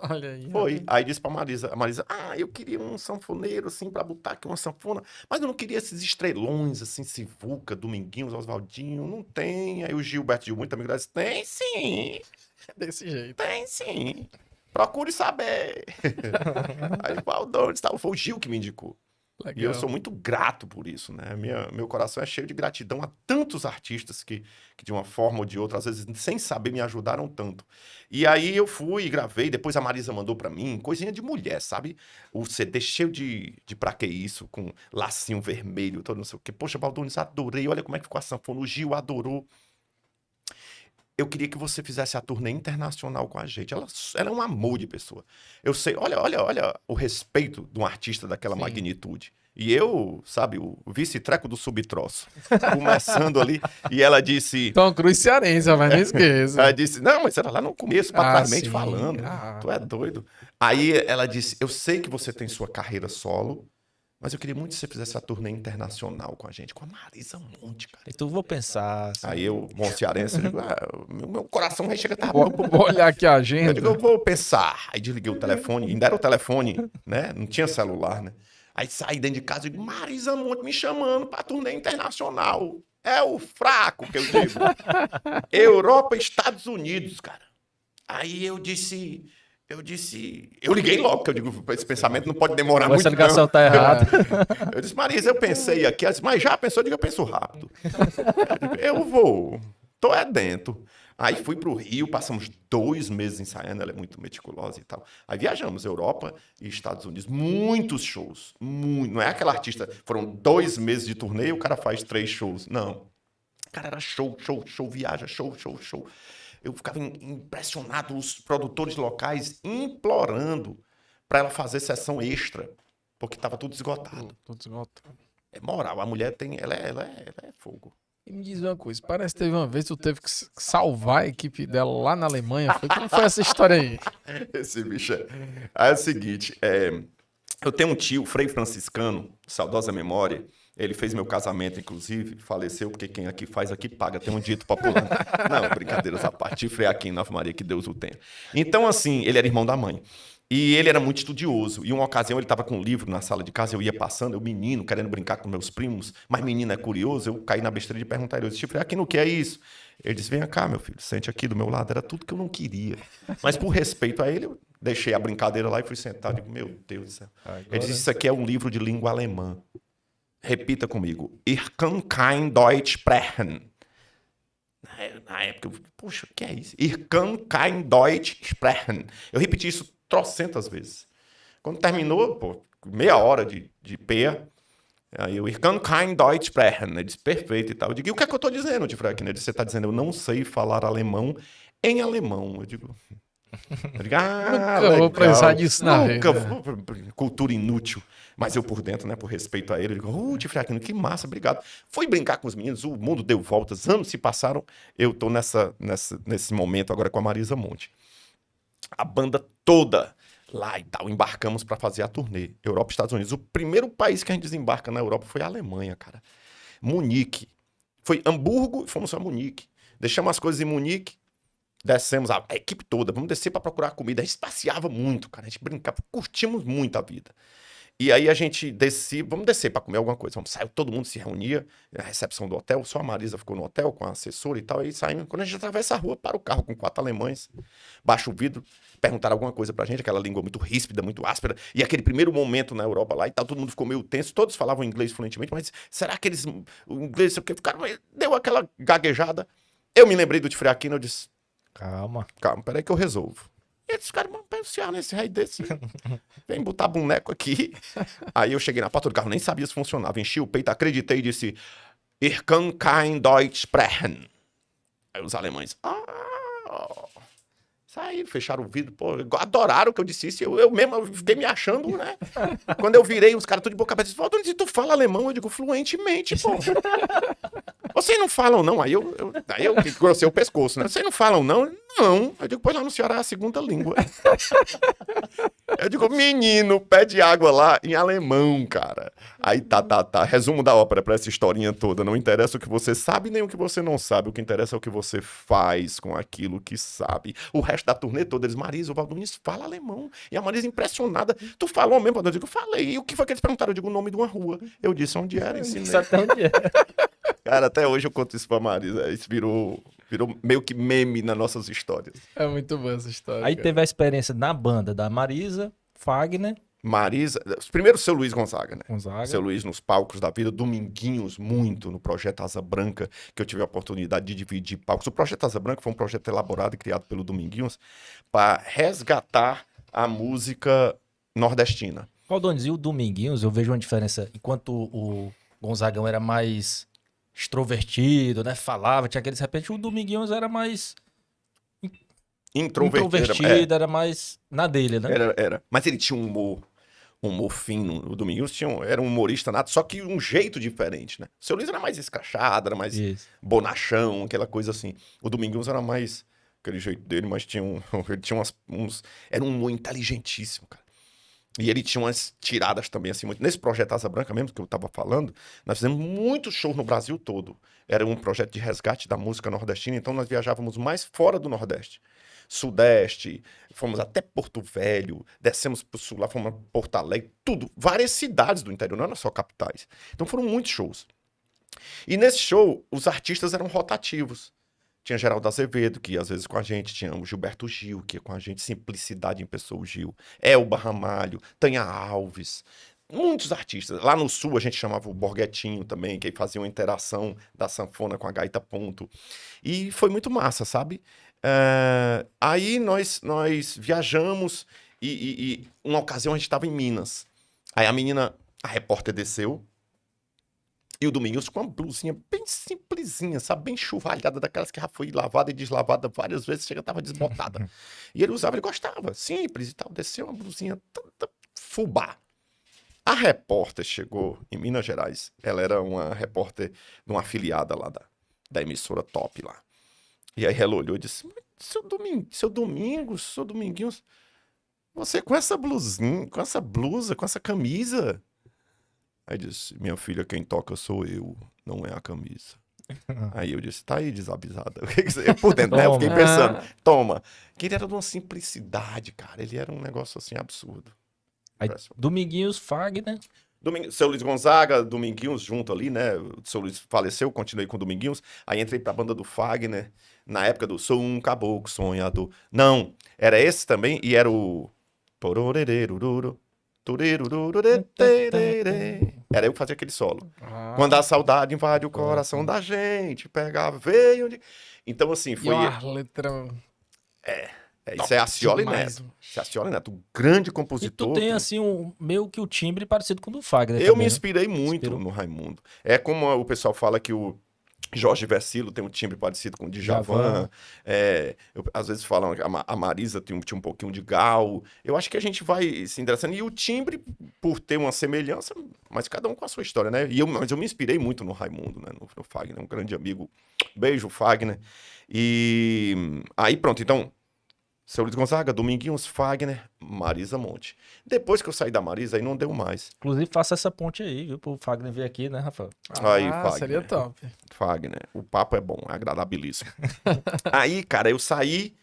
Olha aí. Foi. Aí disse pra Marisa, eu queria um sanfoneiro, assim, pra botar aqui uma sanfona, mas eu não queria esses estrelões, assim, Sivuca, Dominguinhos, Oswaldinho, não tem. Aí o Gilberto Gil, muito amigo dela, disse, tem sim, Desse jeito. tem sim, procure saber. Aí Valdones, foi o Gil que me indicou. Legal. E eu sou muito grato por isso, né? Meu coração é cheio de gratidão a tantos artistas que de uma forma ou de outra, às vezes, sem saber, me ajudaram tanto. E aí eu fui e gravei, depois a Marisa mandou pra mim, coisinha de mulher, sabe? O CD cheio de pra que isso, com lacinho vermelho, todo não sei o quê. Poxa, Valdones, adorei, olha como é que ficou a sanfona, o Gil adorou. Eu queria que você fizesse a turnê internacional com a gente. Ela é um amor de pessoa. Eu sei, olha o respeito de um artista daquela Sim. magnitude. E eu, sabe, o vice-treco do subtroço, começando ali, e ela disse... Tom Cruise cearense, mas não esqueça. Ela disse, não, mas era lá no começo, patramente sim. falando. Tu é doido. Aí ela disse, eu sei que você tem sua carreira solo, mas eu queria muito que você fizesse a turnê internacional com a gente, com a Marisa Monte, cara. Então vou pensar. Assim. Aí eu, bom cearense, eu digo, meu coração vai chegar... Vou olhar aqui a Eu agenda. digo, eu vou pensar. Aí desliguei o telefone, ainda era o telefone, né? Não tinha celular, né? Aí saí dentro de casa e digo, Marisa Monte me chamando pra turnê internacional. É o fraco que eu digo. Europa e Estados Unidos, cara. Aí eu liguei logo, porque eu digo, esse pensamento não pode demorar muito. Essa ligação tá errada. Eu disse, Marisa, eu pensei aqui. Ela disse, mas já pensou? Eu digo, eu penso rápido. Eu digo, eu vou, tô dentro. Aí fui pro Rio, passamos 2 meses ensaiando, ela é muito meticulosa e tal. Aí viajamos, Europa e Estados Unidos, muitos shows, não é aquela artista, foram 2 meses de turnê e o cara faz 3 shows, não. Cara, era show, viaja, show. Eu ficava impressionado, os produtores locais implorando para ela fazer sessão extra, porque estava tudo esgotado. Tudo esgotado. É moral, a mulher ela é fogo. E me diz uma coisa, parece que teve uma vez que tu teve que salvar a equipe dela lá na Alemanha. Como foi essa história aí? Esse bicho é o seguinte, eu tenho um tio, Frei Franciscano, saudosa memória, Ele fez meu casamento, inclusive, faleceu, porque quem aqui faz, aqui paga. Tem um dito popular. Não, brincadeiras à parte. Frei Aquino, Ave Maria, que Deus o tenha. Então, assim, ele era irmão da mãe. E ele era muito estudioso. E uma ocasião ele estava com um livro na sala de casa, eu ia passando, eu menino, querendo brincar com meus primos, mas menino é curioso, eu caí na besteira de perguntar ele. Eu disse, Frei Aquino, o que é isso? Ele disse, vem cá, meu filho, sente aqui do meu lado. Era tudo que eu não queria. Mas por respeito a ele, eu deixei a brincadeira lá e fui sentar. Digo, meu Deus do céu. Ele disse, isso aqui é um livro de língua alemã. Repita comigo. Ich kann kein Deutsch sprechen. Na época, eu poxa, o que é isso? Ich kann kein Deutsch sprechen. Eu repeti isso trocentas vezes. Quando terminou, pô, meia hora de peia, aí eu, Ich kann kein Deutsch sprechen. Ele disse, perfeito e tal. Eu digo, e o que é que eu estou dizendo, de Frei Aquino? Ele disse, você está dizendo, eu não sei falar alemão em alemão. Eu digo, nunca vou precisar disso na vida. Cultura inútil. Mas eu por dentro, né, por respeito a ele, eu digo, Frei Aquino, que massa, obrigado. Fui brincar com os meninos, o mundo deu voltas, anos se passaram, eu tô nesse momento agora com a Marisa Monte. A banda toda lá e tal, embarcamos para fazer a turnê, Europa e Estados Unidos. O primeiro país que a gente desembarca na Europa foi a Alemanha, cara. Munique. Foi Hamburgo e fomos a Munique. Deixamos as coisas em Munique, descemos a equipe toda, vamos descer para procurar comida. A gente passeava muito, cara, a gente brincava, curtimos muito a vida. E aí a gente descia, vamos descer para comer alguma coisa. Vamos sair, todo mundo se reunia na recepção do hotel, só a Marisa ficou no hotel com a assessora e tal. Aí saímos, quando a gente atravessa a rua, para o carro com 4 alemães, baixa o vidro, perguntaram alguma coisa pra gente, aquela língua muito ríspida, muito áspera. E aquele primeiro momento na Europa lá e tal, todo mundo ficou meio tenso, todos falavam inglês fluentemente, mas será que eles, o inglês, o que ficaram, deu aquela gaguejada. Eu me lembrei do Frei Aquino, eu disse, calma, peraí que eu resolvo. E eles ficaram, vamos pensar nesse rei desse. Vem botar boneco aqui. Aí eu cheguei na porta do carro, nem sabia se funcionava. Enchi o peito, acreditei e disse, Ich kann kein Deutsch sprechen. Aí os alemães, saíram, fecharam o vidro, pô, adoraram o que eu disse isso. Eu mesmo fiquei me achando, né? Quando eu virei, os caras tudo de boca aberta, disseram, tu fala alemão? Eu digo, fluentemente, pô. Vocês não falam, não? Aí eu grossei o pescoço, né? Vocês não falam, não? Não. Eu digo, pois lá no Ceará é a segunda língua. Eu digo, menino, pede água lá em alemão, cara. Aí tá. Resumo da ópera pra essa historinha toda. Não interessa o que você sabe nem o que você não sabe. O que interessa é o que você faz com aquilo que sabe. O resto da turnê toda, eles, Marisa, o Valdonis fala alemão. E a Marisa impressionada. Tu falou mesmo? Eu digo, falei. E o que foi que eles perguntaram? Eu digo, o nome de uma rua. Eu disse onde era, ensinei. Sabe até onde é. Cara, até hoje eu conto isso pra Marisa. Isso virou meio que meme nas nossas histórias. É muito boa essa história. Aí cara. teve a experiência na banda da Marisa, Fagner. Marisa, primeiro o seu Luiz Gonzaga, né? Gonzaga. Seu Luiz nos palcos da vida, Dominguinhos muito no Projeto Asa Branca, que eu tive a oportunidade de dividir palcos. O Projeto Asa Branca foi um projeto elaborado e criado pelo Dominguinhos para resgatar a música nordestina. Valdonis, e o Dominguinhos, eu vejo uma diferença. Enquanto o Gonzagão era mais extrovertido, né? Falava, tinha aqueles... De repente, o Dominguinhos era mais... Introvertido, era mais na dele, né? Era. Mas ele tinha um humor fino. O Dominguinhos era um humorista nato, só que um jeito diferente, né? O seu Luiz era mais escrachado, era mais bonachão, aquela coisa assim. O Dominguinhos era mais aquele jeito dele, mas ele tinha era um humor inteligentíssimo, cara. E ele tinha umas tiradas também, assim, muito. Nesse projeto Asa Branca mesmo, que eu tava falando, nós fizemos muitos shows no Brasil todo. Era um projeto de resgate da música nordestina, então nós viajávamos mais fora do Nordeste. Sudeste, fomos até Porto Velho, descemos pro sul, lá fomos a Porto Alegre, tudo. Várias cidades do interior, não eram só capitais. Então foram muitos shows. E nesse show, os artistas eram rotativos. Tinha Geraldo Azevedo, que ia às vezes com a gente, tinha o Gilberto Gil, que ia com a gente, Simplicidade em Pessoa, o Gil, Elba Ramalho, Tânia Alves, muitos artistas. Lá no sul a gente chamava o Borguetinho também, que fazia uma interação da sanfona com a gaita ponto. E foi muito massa, sabe? Aí nós viajamos e uma ocasião a gente estava em Minas. Aí a repórter desceu, e o Domingos com uma blusinha bem simplesinha, sabe? Bem chuvalhada, daquelas que já foi lavada e deslavada várias vezes, chega, tava desbotada. E ele usava, ele gostava, simples e tal. Desceu uma blusinha toda fubá. A repórter chegou em Minas Gerais. Ela era uma repórter de uma afiliada lá da emissora Top lá. E aí ela olhou e disse, seu Dominguinhos, você com essa blusinha, com essa blusa, com essa camisa... Aí disse, minha filha, quem toca sou eu, não é a camisa. Aí eu disse, tá aí desavisada. Por dentro, né? Eu fiquei pensando, toma. Que ele era de uma simplicidade, cara. Ele era um negócio assim absurdo. Aí, Dominguinhos, Fagner. Seu Luiz Gonzaga, Dominguinhos junto ali, né? O seu Luiz faleceu, continuei com o Dominguinhos. Aí entrei pra banda do Fagner, na época do Sou um Caboclo Sonhador. Não, era esse também e era o... Era eu que fazia aquele solo. Quando a saudade invade o coração da gente, pegava, veio... Então, assim, foi... letra... Isso é Acioli Neto. Isso é Acioli Neto, um grande compositor. E tu tem, assim, meio que o timbre parecido com o do Fagner Eu também, me inspirei muito no Raimundo. É como o pessoal fala que o Jorge Versilo tem um timbre parecido com o Djavan. Às vezes falam que a Marisa tinha um pouquinho de Gal. Eu acho que a gente vai se endereçando. E o timbre, por ter uma semelhança, mas cada um com a sua história, né? Mas eu me inspirei muito no Raimundo, né? No Fagner, um grande amigo. Beijo, Fagner. E aí pronto, então... Seu Luiz Gonzaga, Dominguinhos, Fagner, Marisa Monte. Depois que eu saí da Marisa, aí não deu mais. Inclusive, faça essa ponte aí, viu? Pro Fagner vir aqui, né, Rafael? Aí, Fagner. Seria top. Fagner, o papo é bom, é agradabilíssimo. Aí, cara, eu saí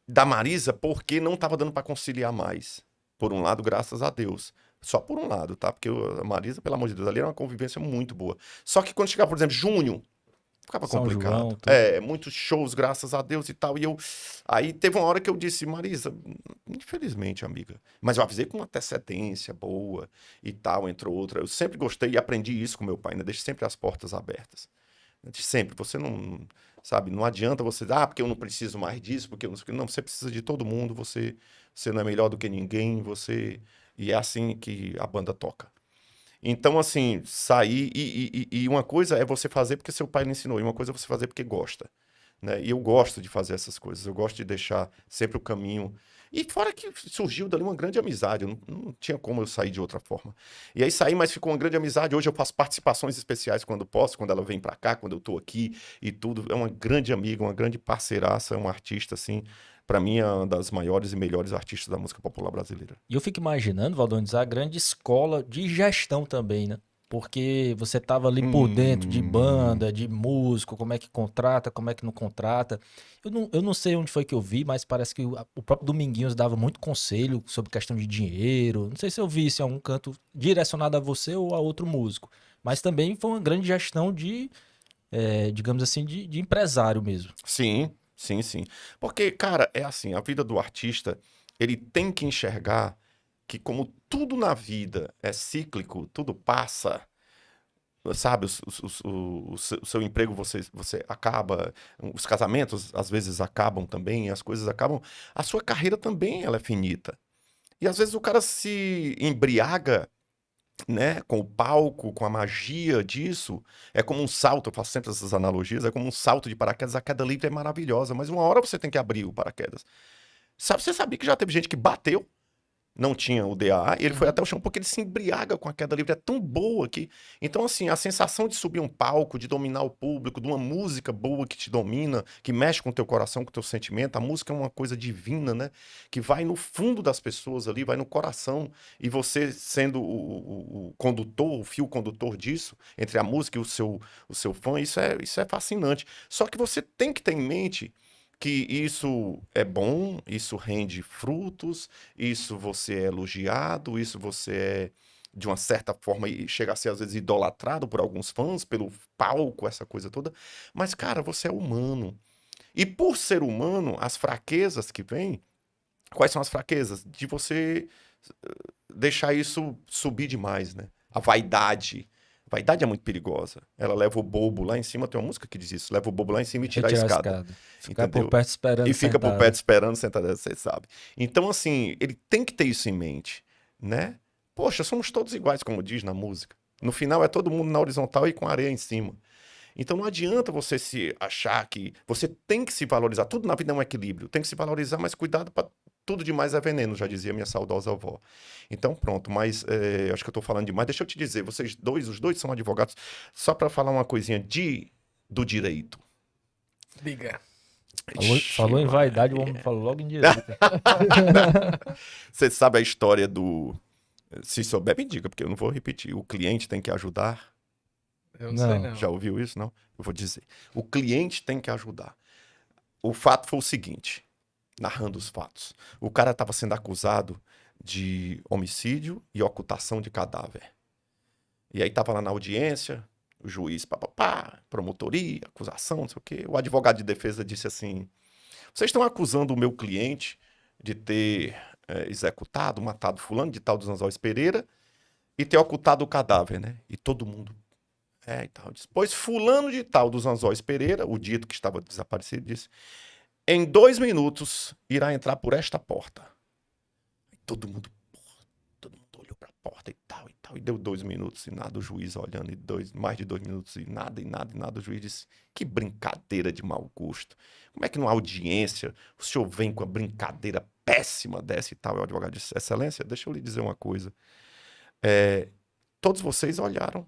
da Marisa porque não tava dando pra conciliar mais. Por um lado, graças a Deus. Só por um lado, tá? Porque a Marisa, pelo amor de Deus, ali era uma convivência muito boa. Só que quando chegava, por exemplo, junho, ficava São complicado. João, Muitos shows, graças a Deus e tal. Aí teve uma hora que eu disse, Marisa, infelizmente, amiga. Mas eu avisei com uma antecedência boa e tal, entre outra. Eu sempre gostei e aprendi isso com meu pai, né? Deixe sempre as portas abertas. Sempre. Você não, sabe, não adianta você, porque eu não preciso mais disso, porque eu não, você precisa de todo mundo, você não é melhor do que ninguém, e é assim que a banda toca. Então, assim, sair e uma coisa é você fazer porque seu pai lhe ensinou, e uma coisa é você fazer porque gosta, né? E eu gosto de fazer essas coisas, eu gosto de deixar sempre o caminho. E fora que surgiu dali uma grande amizade, não tinha como eu sair de outra forma. E aí saí, mas ficou uma grande amizade. Hoje eu faço participações especiais quando posso, quando ela vem pra cá, quando eu tô aqui e tudo. É uma grande amiga, uma grande parceiraça, é uma artista, assim... Pra mim, é uma das maiores e melhores artistas da música popular brasileira. E eu fico imaginando, Valdones, a grande escola de gestão também, né? Porque você tava ali por dentro de banda, de músico, como é que contrata, como é que não contrata. Eu não sei onde foi que eu vi, mas parece que o próprio Dominguinhos dava muito conselho sobre questão de dinheiro. Não sei se eu vi isso em algum canto direcionado a você ou a outro músico. Mas também foi uma grande gestão de, digamos assim, de empresário mesmo. Sim. Sim, sim. Porque, cara, é assim, a vida do artista, ele tem que enxergar que como tudo na vida é cíclico, tudo passa, sabe? O seu emprego você acaba, os casamentos às vezes acabam também, as coisas acabam, a sua carreira também ela é finita. E às vezes o cara se embriaga, né, com o palco, com a magia disso, é como um salto, eu faço sempre essas analogias, é como um salto de paraquedas, a queda livre é maravilhosa, mas uma hora você tem que abrir o paraquedas. Você sabia que já teve gente que bateu, não tinha o DAA, e ele foi até o chão porque ele se embriaga com a queda livre, é tão boa que... Então, assim, a sensação de subir um palco, de dominar o público, de uma música boa que te domina, que mexe com o teu coração, com o teu sentimento, a música é uma coisa divina, né? Que vai no fundo das pessoas ali, vai no coração, e você sendo o condutor, o fio condutor disso, entre a música e o seu fã, isso é fascinante. Só que você tem que ter em mente que isso é bom, isso rende frutos, isso você é elogiado, isso você é, de uma certa forma, e chega a ser às vezes idolatrado por alguns fãs, pelo palco, essa coisa toda. Mas, cara, você é humano. E por ser humano, as fraquezas que vêm, quais são as fraquezas? De você deixar isso subir demais, né? A vaidade. A vaidade é muito perigosa. Ela leva o bobo lá em cima, tem uma música que diz isso, leva o bobo lá em cima e tira a escada. Ficar por perto esperando E fica sentado. por perto esperando sentado, você sabe. Então, assim, ele tem que ter isso em mente, né? Poxa, somos todos iguais, como diz na música. No final é todo mundo na horizontal e com areia em cima. Então não adianta você se achar que... Você tem que se valorizar. Tudo na vida é um equilíbrio. Tem que se valorizar, mas cuidado para... Tudo demais é veneno, já dizia minha saudosa avó. Então, pronto, mas acho que eu tô falando demais. Deixa eu te dizer, vocês dois, os dois são advogados, só para falar uma coisinha do direito. Liga. Falou em vaidade, o homem falou logo em direito. Você sabe a história do Se souber, me diga, porque eu não vou repetir. O cliente tem que ajudar. Eu não sei, não. Já ouviu isso? Não? Eu vou dizer. O cliente tem que ajudar. O fato foi o seguinte, narrando os fatos. O cara estava sendo acusado de homicídio e ocultação de cadáver. E aí estava lá na audiência, o juiz, promotoria, acusação, não sei o quê. O advogado de defesa disse assim, vocês estão acusando o meu cliente de ter executado, matado fulano de tal dos Anzóis Pereira e ter ocultado o cadáver, né? E todo mundo... e tal. Pois fulano de tal dos Anzóis Pereira, o dito que estava desaparecido, disse, em 2 minutos irá entrar por esta porta. Todo mundo olhou para a porta e tal, e deu 2 minutos e nada, o juiz olhando, mais de 2 minutos e nada, o juiz disse, que brincadeira de mau gosto. Como é que numa audiência o senhor vem com a brincadeira péssima dessa e tal? E o advogado disse, excelência, deixa eu lhe dizer uma coisa. Todos vocês olharam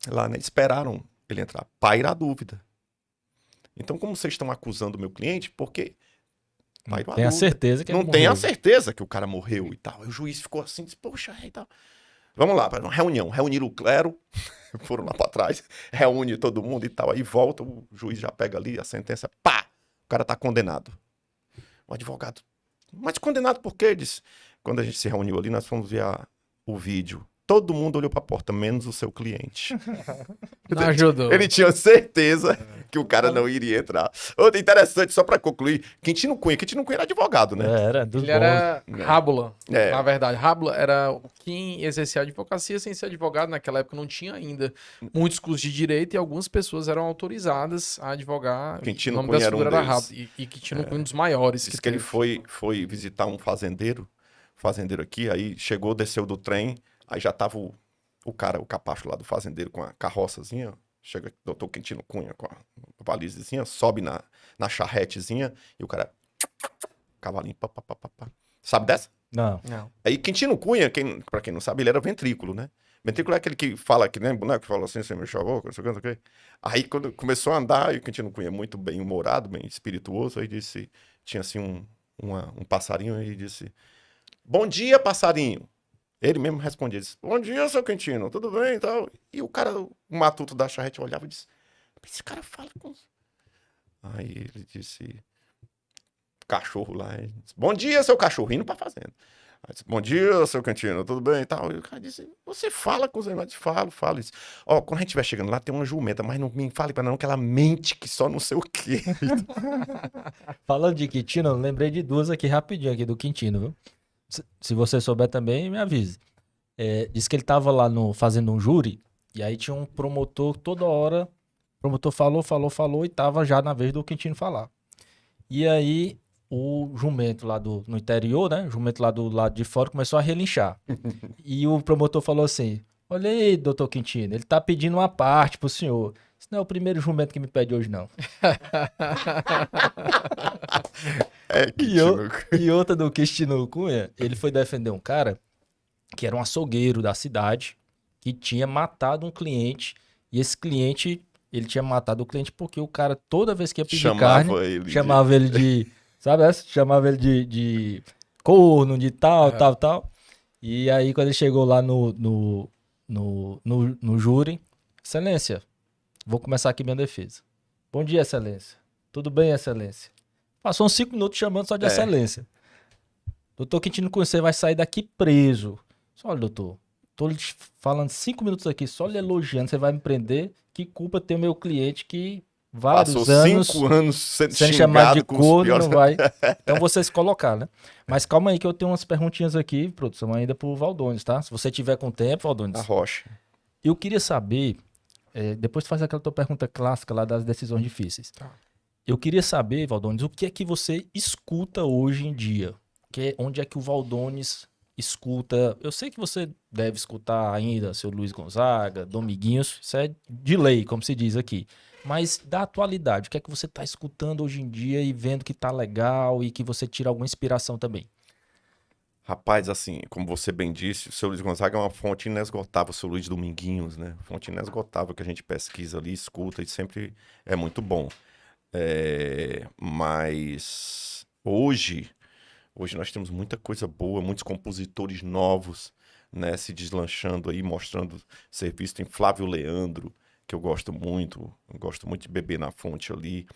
lá, né? Esperaram ele entrar. Paira a dúvida. Então, como vocês estão acusando o meu cliente, porque tem a certeza que ele não tem a certeza que o cara morreu e tal. Aí o juiz ficou assim, disse, poxa, e tal. Vamos lá, para uma reunião. Reuniram o clero, foram lá para trás, reúne todo mundo e tal. Aí volta, o juiz já pega ali a sentença, pá! O cara tá condenado. O advogado, mas condenado por quê? Disse, quando a gente se reuniu ali, nós fomos ver o vídeo. Todo mundo olhou para a porta, menos o seu cliente. Não ajudou. Ele tinha certeza que o cara não iria entrar. Outra interessante, só para concluir, Quintino Cunha era advogado, né? Era, dos Ele bons. era rábula. É. Na verdade, rábula era quem exercia a advocacia sem ser advogado. Naquela época não tinha ainda muitos cursos de direito e algumas pessoas eram autorizadas a advogar. Quintino o nome Cunha dessa era um figura era deles. rábula. E Quintino Cunha um dos maiores. Diz que ele teve. foi visitar um fazendeiro aqui, aí chegou, desceu do trem, aí já tava o cara, o capacho lá do fazendeiro com a carroçazinha, chega o doutor Quintino Cunha com a valisezinha, sobe na charretezinha e o cara, cavalinho, pá. Sabe dessa? Não. Aí Quintino Cunha, pra quem não sabe, ele era ventrículo, né? Ventrículo é aquele que fala, que nem boneco, que fala assim, você me chamou, não sei o que. Aí quando começou a andar, e o Quintino Cunha muito bem humorado, bem espirituoso, aí disse, tinha assim um passarinho, aí disse, bom dia, passarinho. Ele mesmo respondia, disse, bom dia, seu Quintino, tudo bem e tal. E o cara, o matuto da charrete olhava e disse, esse cara fala com... Aí ele disse, cachorro lá, ele disse, bom dia, seu cachorro, indo pra fazenda. Aí disse, bom dia, seu Quintino, tudo bem e tal. E o cara disse, você fala com os animais? Falo. Disse, ó, quando a gente estiver chegando lá, tem uma jumenta, mas não me fale pra não, que ela mente que só não sei o quê. Falando de Quintino, eu lembrei de duas aqui rapidinho, aqui do Quintino, viu? Se você souber também, me avise. Diz que ele tava lá fazendo um júri, e aí tinha um promotor toda hora. O promotor falou, e tava já na vez do Quintino falar. E aí, o jumento lá no interior, né? O jumento lá do lado de fora começou a relinchar. E o promotor falou assim: olha aí, doutor Quintino, ele tá pedindo uma parte pro senhor. Esse não é o primeiro jumento que me pede hoje, não. E outra do Quintino Cunha, ele foi defender um cara que era um açougueiro da cidade, que tinha matado um cliente, e esse cliente, ele tinha matado o cliente porque o cara, toda vez que ia pedir carne, chamava ele de, sabe essa? Chamava ele de corno, de tal. E aí, quando ele chegou lá no júri, excelência, vou começar aqui minha defesa. Bom dia, excelência. Tudo bem, excelência? Passou uns 5 minutos chamando só de excelência. Doutor Quintino Cunha, você vai sair daqui preso. Olha, doutor, tô lhe falando 5 minutos aqui, só lhe elogiando, você vai me prender. Que culpa tem o meu cliente que vários passou anos 5 anos sendo chamado de corno, piores... não vai. Então você se colocar, né? Mas calma aí que eu tenho umas perguntinhas aqui, produção, ainda pro Valdones, tá? Se você tiver com tempo, Valdones. A rocha. Eu queria saber, depois tu faz aquela tua pergunta clássica lá das decisões difíceis. Tá. Eu queria saber, Valdones, o que é que você escuta hoje em dia? Onde é que o Valdones escuta? Eu sei que você deve escutar ainda seu Luiz Gonzaga, Dominguinhos, isso é de lei, como se diz aqui. Mas da atualidade, o que é que você está escutando hoje em dia e vendo que tá legal e que você tira alguma inspiração também? Rapaz, assim, como você bem disse, o seu Luiz Gonzaga é uma fonte inesgotável, o seu Luiz Dominguinhos, né? Fonte inesgotável que a gente pesquisa ali, escuta e sempre é muito bom. Mas hoje nós temos muita coisa boa, muitos compositores novos, né, se deslanchando aí, mostrando ser visto em Flávio Leandro, que eu gosto muito de beber na fonte ali.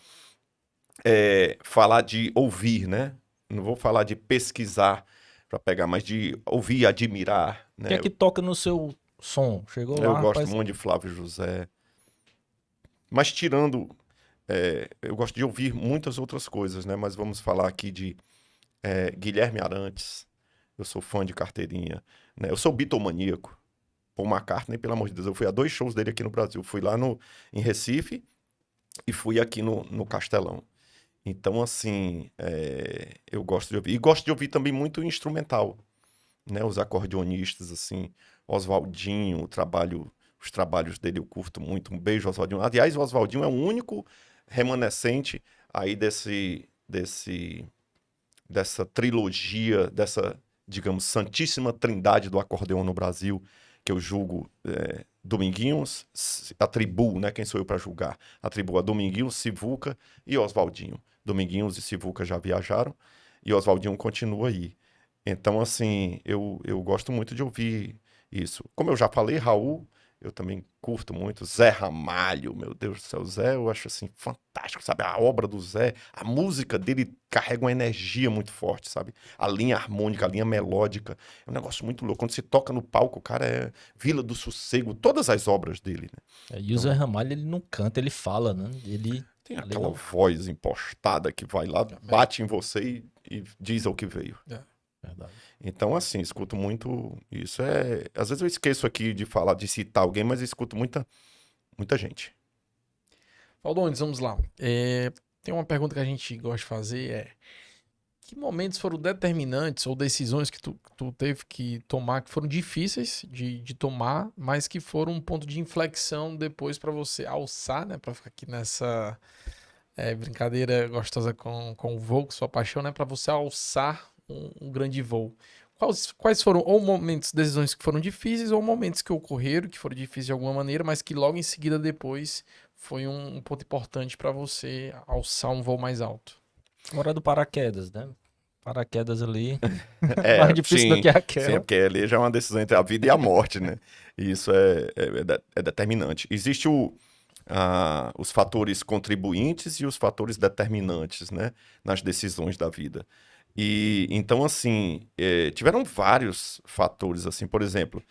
Falar de ouvir, né? Não vou falar de pesquisar para pegar, mas de ouvir e admirar, O né? que é que toca no seu som? Chegou Eu lá, gosto rapaz. muito de Flávio José. Mas tirando... eu gosto de ouvir muitas outras coisas, né? Mas vamos falar aqui de Guilherme Arantes. Eu sou fã de carteirinha, né? Eu sou bitomaníaco. Paul McCartney, pelo amor de Deus. Eu fui a 2 shows dele aqui no Brasil. Fui lá em Recife e fui aqui no Castelão. Então, assim, eu gosto de ouvir. E gosto de ouvir também muito instrumental, né? Os acordeonistas, assim, Oswaldinho, os trabalhos dele eu curto muito. Um beijo, Oswaldinho. Aliás, o Oswaldinho é o único remanescente aí dessa trilogia, dessa, digamos, santíssima trindade do acordeão no Brasil, que eu julgo Dominguinhos, atribuo, né? Quem sou eu para julgar? Atribuo a Dominguinhos, Sivuca e Oswaldinho. Dominguinhos e Sivuca já viajaram e Oswaldinho continua aí. Então, assim, eu gosto muito de ouvir isso. Como eu já falei, Raul, eu também curto muito. Zé Ramalho, meu Deus do céu. Zé, eu acho, assim, fantástico, sabe? A obra do Zé, a música dele carrega uma energia muito forte, sabe? A linha harmônica, a linha melódica. É um negócio muito louco. Quando se toca no palco, o cara é Vila do Sossego, todas as obras dele, né? E o Zé Ramalho, ele não canta, ele fala, né? Ele... Tem aquela voz impostada que vai lá, bate em você e diz ao que veio. Verdade. Então, assim, escuto muito isso. Às vezes eu esqueço aqui de falar, de citar alguém, mas eu escuto muita gente. Valdones, vamos lá. Tem uma pergunta que a gente gosta de fazer, que momentos foram determinantes ou decisões que tu teve que tomar, que foram difíceis de tomar, mas que foram um ponto de inflexão depois para você alçar, né? Para ficar aqui nessa brincadeira gostosa com o voo, com sua paixão, né? Para você alçar um grande voo. Quais foram ou momentos, decisões que foram difíceis ou momentos que ocorreram, que foram difíceis de alguma maneira, mas que logo em seguida depois foi um ponto importante para você alçar um voo mais alto? Hora do paraquedas, né? Paraquedas ali, mais difícil sim, do que sim, aquela. porque ali já é uma decisão entre a vida e a morte, né? E isso é determinante. Existe os fatores contribuintes e os fatores determinantes, né? Nas decisões da vida. E então, assim, tiveram vários fatores, assim, por exemplo,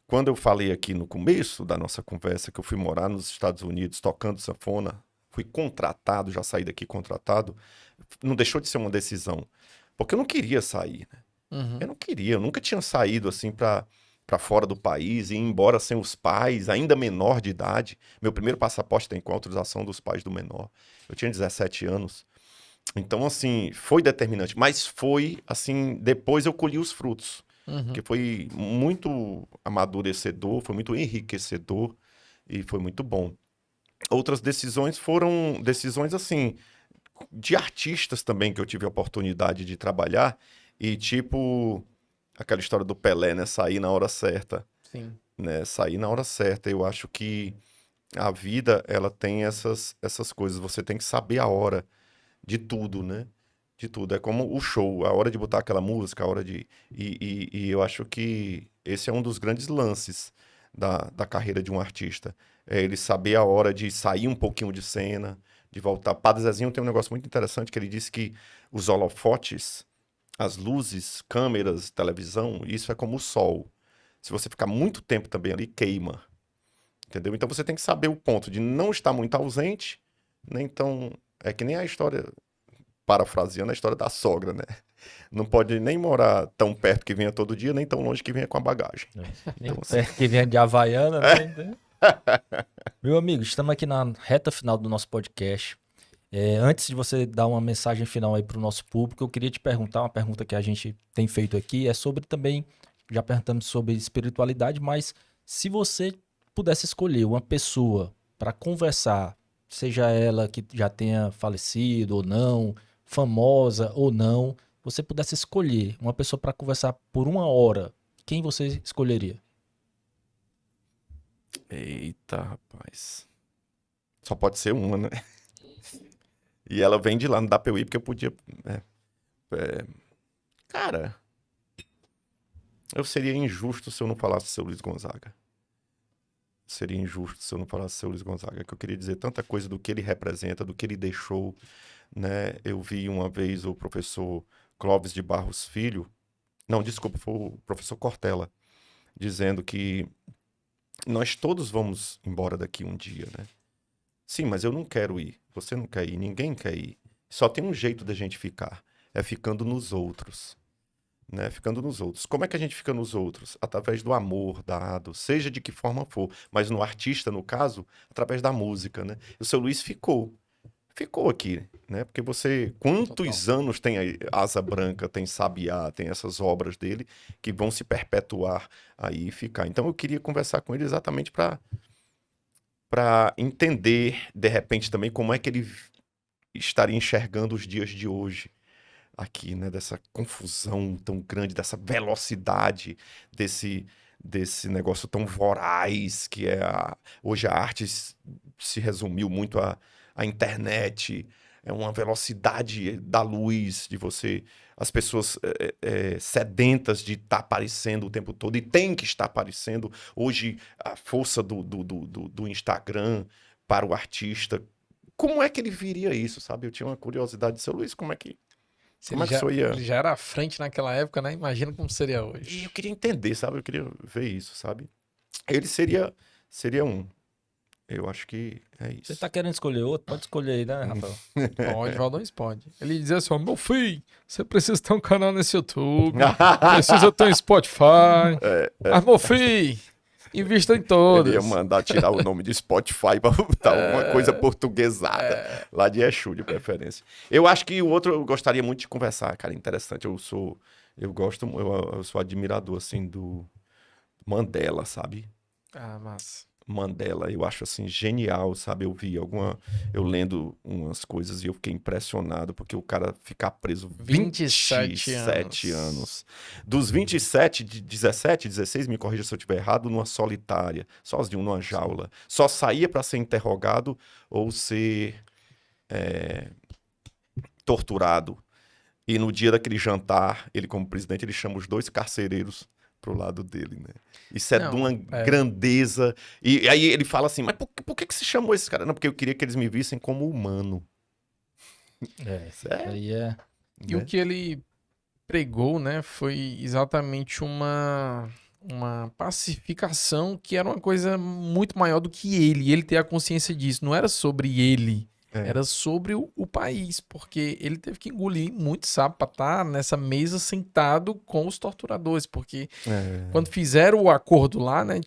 quando eu falei aqui no começo da nossa conversa que eu fui morar nos Estados Unidos tocando sanfona, fui contratado, já saí daqui contratado, não deixou de ser uma decisão, porque eu não queria sair, né? Eu não queria, eu nunca tinha saído assim para fora do país e ir embora sem os pais, ainda menor de idade. Meu primeiro passaporte tem com autorização dos pais do menor. Eu tinha 17 anos. Então, assim, foi determinante. Mas foi, assim, depois eu colhi os frutos. Que foi muito amadurecedor, foi muito enriquecedor e foi muito bom. Outras decisões foram decisões, assim, de artistas também que eu tive a oportunidade de trabalhar e, tipo, aquela história do Pelé, né? Sair na hora certa. Sim. Né? Sair na hora certa. Eu acho que a vida, ela tem essas coisas. Você tem que saber a hora de tudo, né? De tudo. É como o show, a hora de botar aquela música, a hora de... E eu acho que esse é um dos grandes lances da carreira de um artista. É ele saber a hora de sair um pouquinho de cena, de voltar. Padre Zezinho tem um negócio muito interessante que ele disse que os holofotes, as luzes, câmeras, televisão, isso é como o sol. Se você ficar muito tempo também ali, queima. Entendeu? Então você tem que saber o ponto de não estar muito ausente, nem tão... É que nem a história, parafraseando a história da sogra, né? Não pode nem morar tão perto que venha todo dia, nem tão longe que venha com a bagagem. Nem Então, assim, perto que vem de Havaiana, né? Meu amigo, estamos aqui na reta final do nosso podcast. Antes de você dar uma mensagem final aí para o nosso público, eu queria te perguntar, uma pergunta que a gente tem feito aqui, é sobre também, já perguntamos sobre espiritualidade, mas se você pudesse escolher uma pessoa para conversar, seja ela que já tenha falecido ou não, famosa ou não, você pudesse escolher uma pessoa para conversar por 1 hora, quem você escolheria? eita, rapaz. Só pode ser uma, né? E ela vem de lá, não dá pra eu ir, porque eu podia... Cara, Eu seria injusto se eu não falasse seu Luiz Gonzaga. Seria injusto se eu não falasse seu Luiz Gonzaga, que eu queria dizer tanta coisa do que ele representa, do que ele deixou, né? Eu vi uma vez o professor Clóvis de Barros Filho, não, desculpa, foi o professor Cortella, dizendo que nós todos vamos embora daqui um dia, né? Sim, mas eu não quero ir, você não quer ir, ninguém quer ir. Só tem um jeito da gente ficar, é ficando nos outros. Né, ficando nos outros. Como é que a gente fica nos outros? Através do amor dado, seja de que forma for, mas no artista, no caso, através da música, né? O seu Luiz ficou aqui, né? Porque você, quantos anos tem aí Asa Branca, tem Sabiá, tem essas obras dele que vão se perpetuar aí e ficar. Então eu queria conversar com ele exatamente para entender, de repente, também como é que ele estaria enxergando os dias de hoje. Aqui, né, dessa confusão tão grande, dessa velocidade, desse negócio tão voraz que é hoje a arte se resumiu muito à internet, é uma velocidade da luz, de você, as pessoas sedentas de estar aparecendo o tempo todo, e tem que estar aparecendo, hoje a força do Instagram para o artista, como é que ele viria isso, sabe? Eu tinha uma curiosidade, seu Luiz, como é que ele já era à frente naquela época, né? Imagina como seria hoje. E eu queria entender, sabe? Eu queria ver isso, sabe? Ele seria um. Eu acho que é isso. Você tá querendo escolher outro? Pode escolher aí, né, Rafael? Pode, Valdões pode. Ele dizia assim, ó, meu filho, você precisa ter um canal nesse YouTube, precisa ter um Spotify. Mas, meu filho, invista em todas. Ele ia mandar tirar o nome de Spotify para botar uma coisa portuguesada, lá de Exu, de preferência. Eu acho que o outro eu gostaria muito de conversar, cara, interessante. Eu sou admirador, assim, do Mandela, sabe? Ah, massa. Mandela, eu acho assim genial, sabe? Eu lendo umas coisas e eu fiquei impressionado porque o cara ficar preso 27 anos. Dos 27, de 17, 16, me corrija se eu estiver errado, numa solitária, sozinho, numa jaula. Só saía para ser interrogado ou ser torturado. E no dia daquele jantar, ele como presidente, ele chama os 2 carcereiros pro lado dele, né? Isso de uma grandeza. E aí ele fala assim, mas por que se chamou esse cara? Não, porque eu queria que eles me vissem como humano. Aí é... E o que ele pregou, né, foi exatamente uma pacificação que era uma coisa muito maior do que ele. E ele ter a consciência disso. Não era sobre ele. Era sobre o país, porque ele teve que engolir muito sapo para estar nessa mesa sentado com os torturadores, porque quando fizeram o acordo lá, né,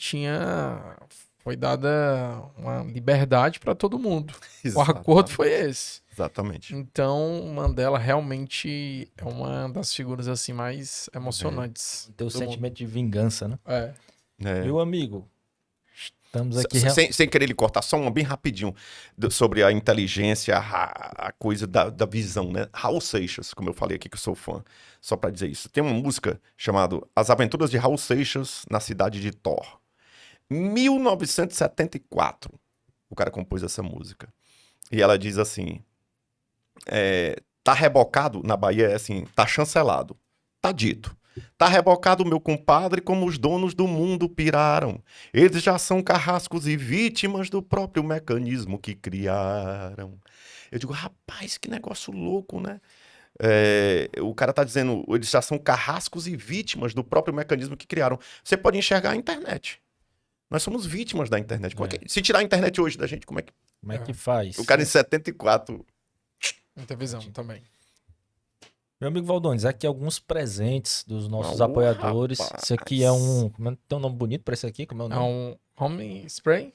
foi dada uma liberdade para todo mundo. Exatamente. O acordo foi esse. Exatamente. Então, Mandela realmente é uma das figuras assim mais emocionantes. Tem o sentimento de vingança, né? Meu amigo, estamos aqui... Sem querer lhe cortar, só uma bem rapidinho sobre a inteligência, a coisa da visão, né? Raul Seixas, como eu falei aqui que eu sou fã, só pra dizer isso. Tem uma música chamada As Aventuras de Raul Seixas na Cidade de Thor. 1974, o cara compôs essa música. E ela diz assim, tá rebocado, na Bahia é assim, tá chancelado, tá dito. Tá rebocado, meu compadre, como os donos do mundo piraram. Eles já são carrascos e vítimas do próprio mecanismo que criaram. Eu digo, rapaz, que negócio louco, né? O cara tá dizendo, eles já são carrascos e vítimas do próprio mecanismo que criaram. Você pode enxergar a internet. Nós somos vítimas da internet. Se tirar a internet hoje da gente, como é que faz? O cara em 74... Muita visão também. Meu amigo Valdones, aqui alguns presentes dos nossos apoiadores. Rapaz. Isso aqui tem um nome bonito pra esse aqui? Como é o nome? É um home spray?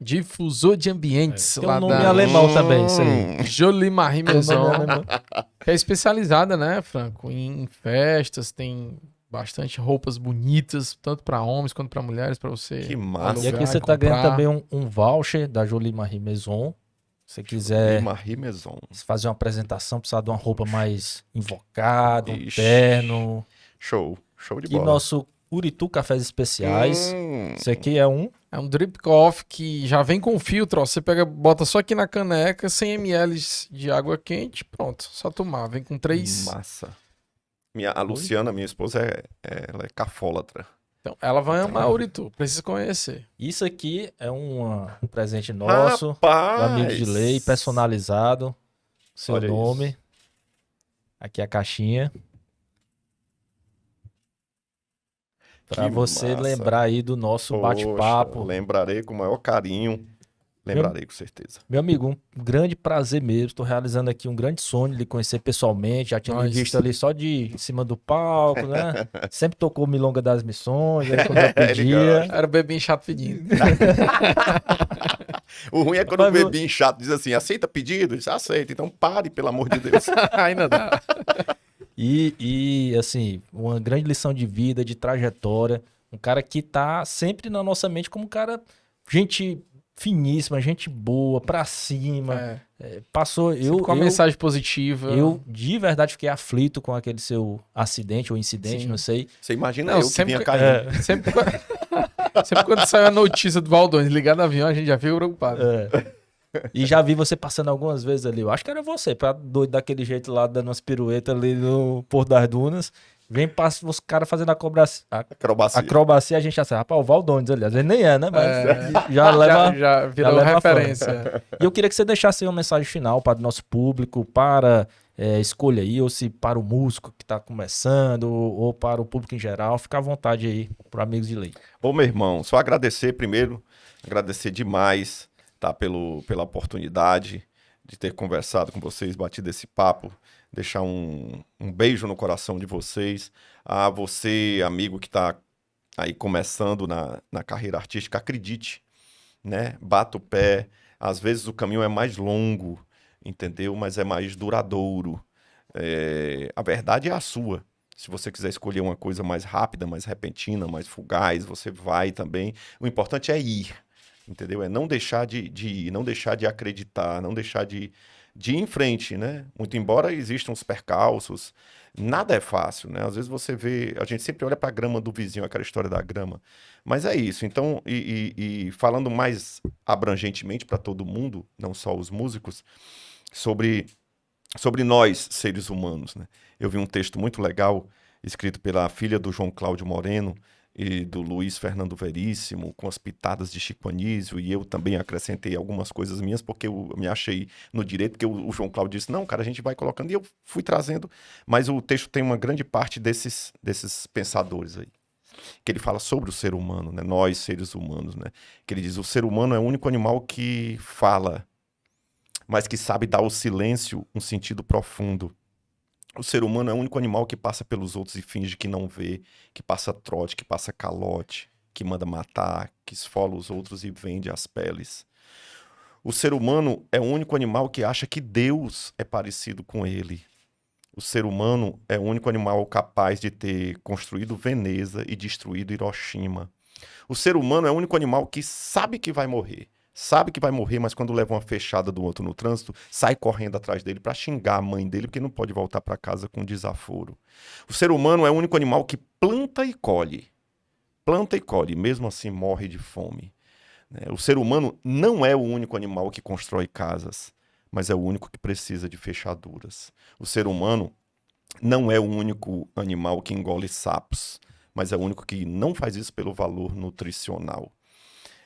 Difusor de ambientes. Tem um nome alemão também, isso aí. Jolie Marie Maison. Que é especializada, né, Franco? Em festas, tem bastante roupas bonitas, tanto para homens quanto para mulheres, para você. Que massa. E aqui você tá ganhando também um voucher da Jolie Marie Maison. Se você quiser fazer uma apresentação, precisar de uma roupa mais invocada, um terno. Show de bola. E nosso Uritu Cafés Especiais. Esse aqui é um drip coffee que já vem com filtro, ó. Você bota só aqui na caneca, 100 ml de água quente, pronto, só tomar. Vem com 3. Massa. A Luciana, minha esposa, ela é cafólatra. Então, ela vai amar Uritu, precisa conhecer. Isso aqui é um presente nosso, do Rapaz! Amigos de Lei, personalizado. Seu Olha nome. isso. Aqui a caixinha. Pra Que você massa. lembrar aí do nosso Poxa, bate-papo. lembrarei com o maior carinho. Lembrarei, com certeza. Meu amigo, um grande prazer mesmo. Estou realizando aqui um grande sonho de lhe conhecer pessoalmente. Já tinha lhe Nós. visto ali só de em cima do palco, né? Sempre tocou Milonga das Missões, aí quando eu Ele pedia. gosta. Era o bebê chato pedindo. O ruim é quando o bebinho chato diz assim, aceita pedido? Diz, aceita, então pare, pelo amor de Deus. Ainda dá. E, assim, uma grande lição de vida, de trajetória. Um cara que tá sempre na nossa mente como um cara, gente finíssima, gente boa, pra cima. Passou, Sempre com a mensagem positiva. eu de verdade fiquei aflito com aquele seu acidente ou incidente, Sim. não sei. Você imagina Não, eu que sempre vinha que- caindo. Sempre, sempre quando saiu a notícia do Valdones ligado no avião, a gente já fica preocupado. E já vi você passando algumas vezes ali. Eu acho que era você, pra doido daquele jeito lá, dando umas piruetas ali no Porto das Dunas. Vem, passa os caras fazendo Acrobacia. acrobacia, a gente já sabe, rapaz, o Valdones ali. Às vezes nem é, né? Mas já Já, leva. já virou leva referência. E eu queria que você deixasse aí uma mensagem final para o nosso público, para escolha aí, ou se para o músico que está começando, ou para o público em geral. Fica à vontade aí, para Amigos de Lei. Ô, meu irmão, só agradecer primeiro, agradecer demais, tá, pela oportunidade de ter conversado com vocês, batido esse papo, deixar um beijo no coração de vocês. A você, amigo que está aí começando na carreira artística, acredite, né? Bata o pé. Às vezes o caminho é mais longo, entendeu? Mas é mais duradouro. A verdade é a sua. Se você quiser escolher uma coisa mais rápida, mais repentina, mais fugaz, você vai também. O importante é ir, entendeu? É não deixar de ir, não deixar de acreditar, não deixar de ir em frente, né? Muito embora existam os percalços, nada é fácil, né? Às vezes você vê, a gente sempre olha para a grama do vizinho, aquela história da grama. Mas é isso. Então, e falando mais abrangentemente para todo mundo, não só os músicos, sobre nós, seres humanos, né? Eu vi um texto muito legal, escrito pela filha do João Cláudio Moreno e do Luiz Fernando Veríssimo, com as pitadas de Chico Anísio, e eu também acrescentei algumas coisas minhas, porque eu me achei no direito, porque o João Cláudio disse, não, cara, a gente vai colocando, e eu fui trazendo, mas o texto tem uma grande parte desses pensadores aí, que ele fala sobre o ser humano, né? Nós, seres humanos, né? Que ele diz, o ser humano é o único animal que fala, mas que sabe dar ao silêncio um sentido profundo. O ser humano é o único animal que passa pelos outros e finge que não vê, que passa trote, que passa calote, que manda matar, que esfola os outros e vende as peles. O ser humano é o único animal que acha que Deus é parecido com ele. O ser humano é o único animal capaz de ter construído Veneza e destruído Hiroshima. O ser humano é o único animal que sabe que vai morrer. Sabe que vai morrer, mas quando leva uma fechada do outro no trânsito, sai correndo atrás dele para xingar a mãe dele, porque não pode voltar para casa com desaforo. O ser humano é o único animal que planta e colhe, mesmo assim morre de fome. O ser humano não é o único animal que constrói casas, mas é o único que precisa de fechaduras. O ser humano não é o único animal que engole sapos, mas é o único que não faz isso pelo valor nutricional.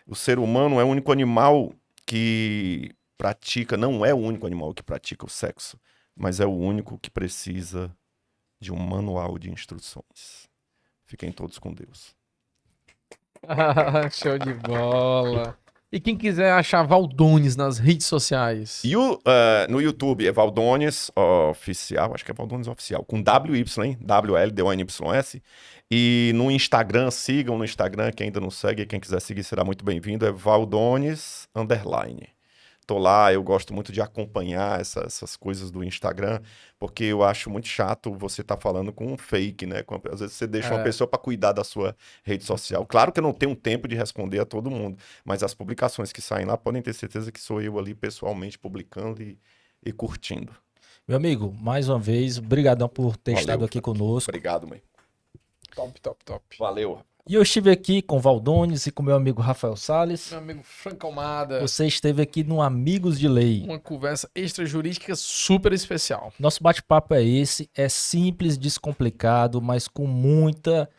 O ser humano é o único animal que pratica, não é o único animal que pratica o sexo, mas é o único que precisa de um manual de instruções. Fiquem todos com Deus. Show de bola. E quem quiser achar Valdones nas redes sociais? E no YouTube é Valdones Oficial, acho que é Valdones Oficial, com WY, hein? WLDONYS. E no Instagram, sigam no Instagram, quem ainda não segue, quem quiser seguir será muito bem-vindo, é Valdones _. Tô lá, eu gosto muito de acompanhar essas coisas do Instagram, porque eu acho muito chato você estar falando com um fake, né? Às vezes você deixa uma pessoa para cuidar da sua rede social. Claro que eu não tenho tempo de responder a todo mundo, mas as publicações que saem lá podem ter certeza que sou eu ali pessoalmente publicando e curtindo. Meu amigo, mais uma vez, brigadão por ter estado aqui conosco. Obrigado, mãe. Top, top, top. Valeu. E eu estive aqui com o Valdones e com meu amigo Rafael Salles. Meu amigo Franco Almada. Você esteve aqui no Amigos de Lei. Uma conversa extrajurídica super especial. Nosso bate-papo é esse, é simples, descomplicado, mas com muita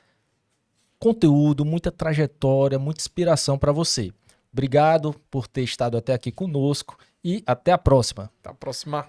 conteúdo, muita trajetória, muita inspiração para você. Obrigado por ter estado até aqui conosco e até a próxima. Até a próxima.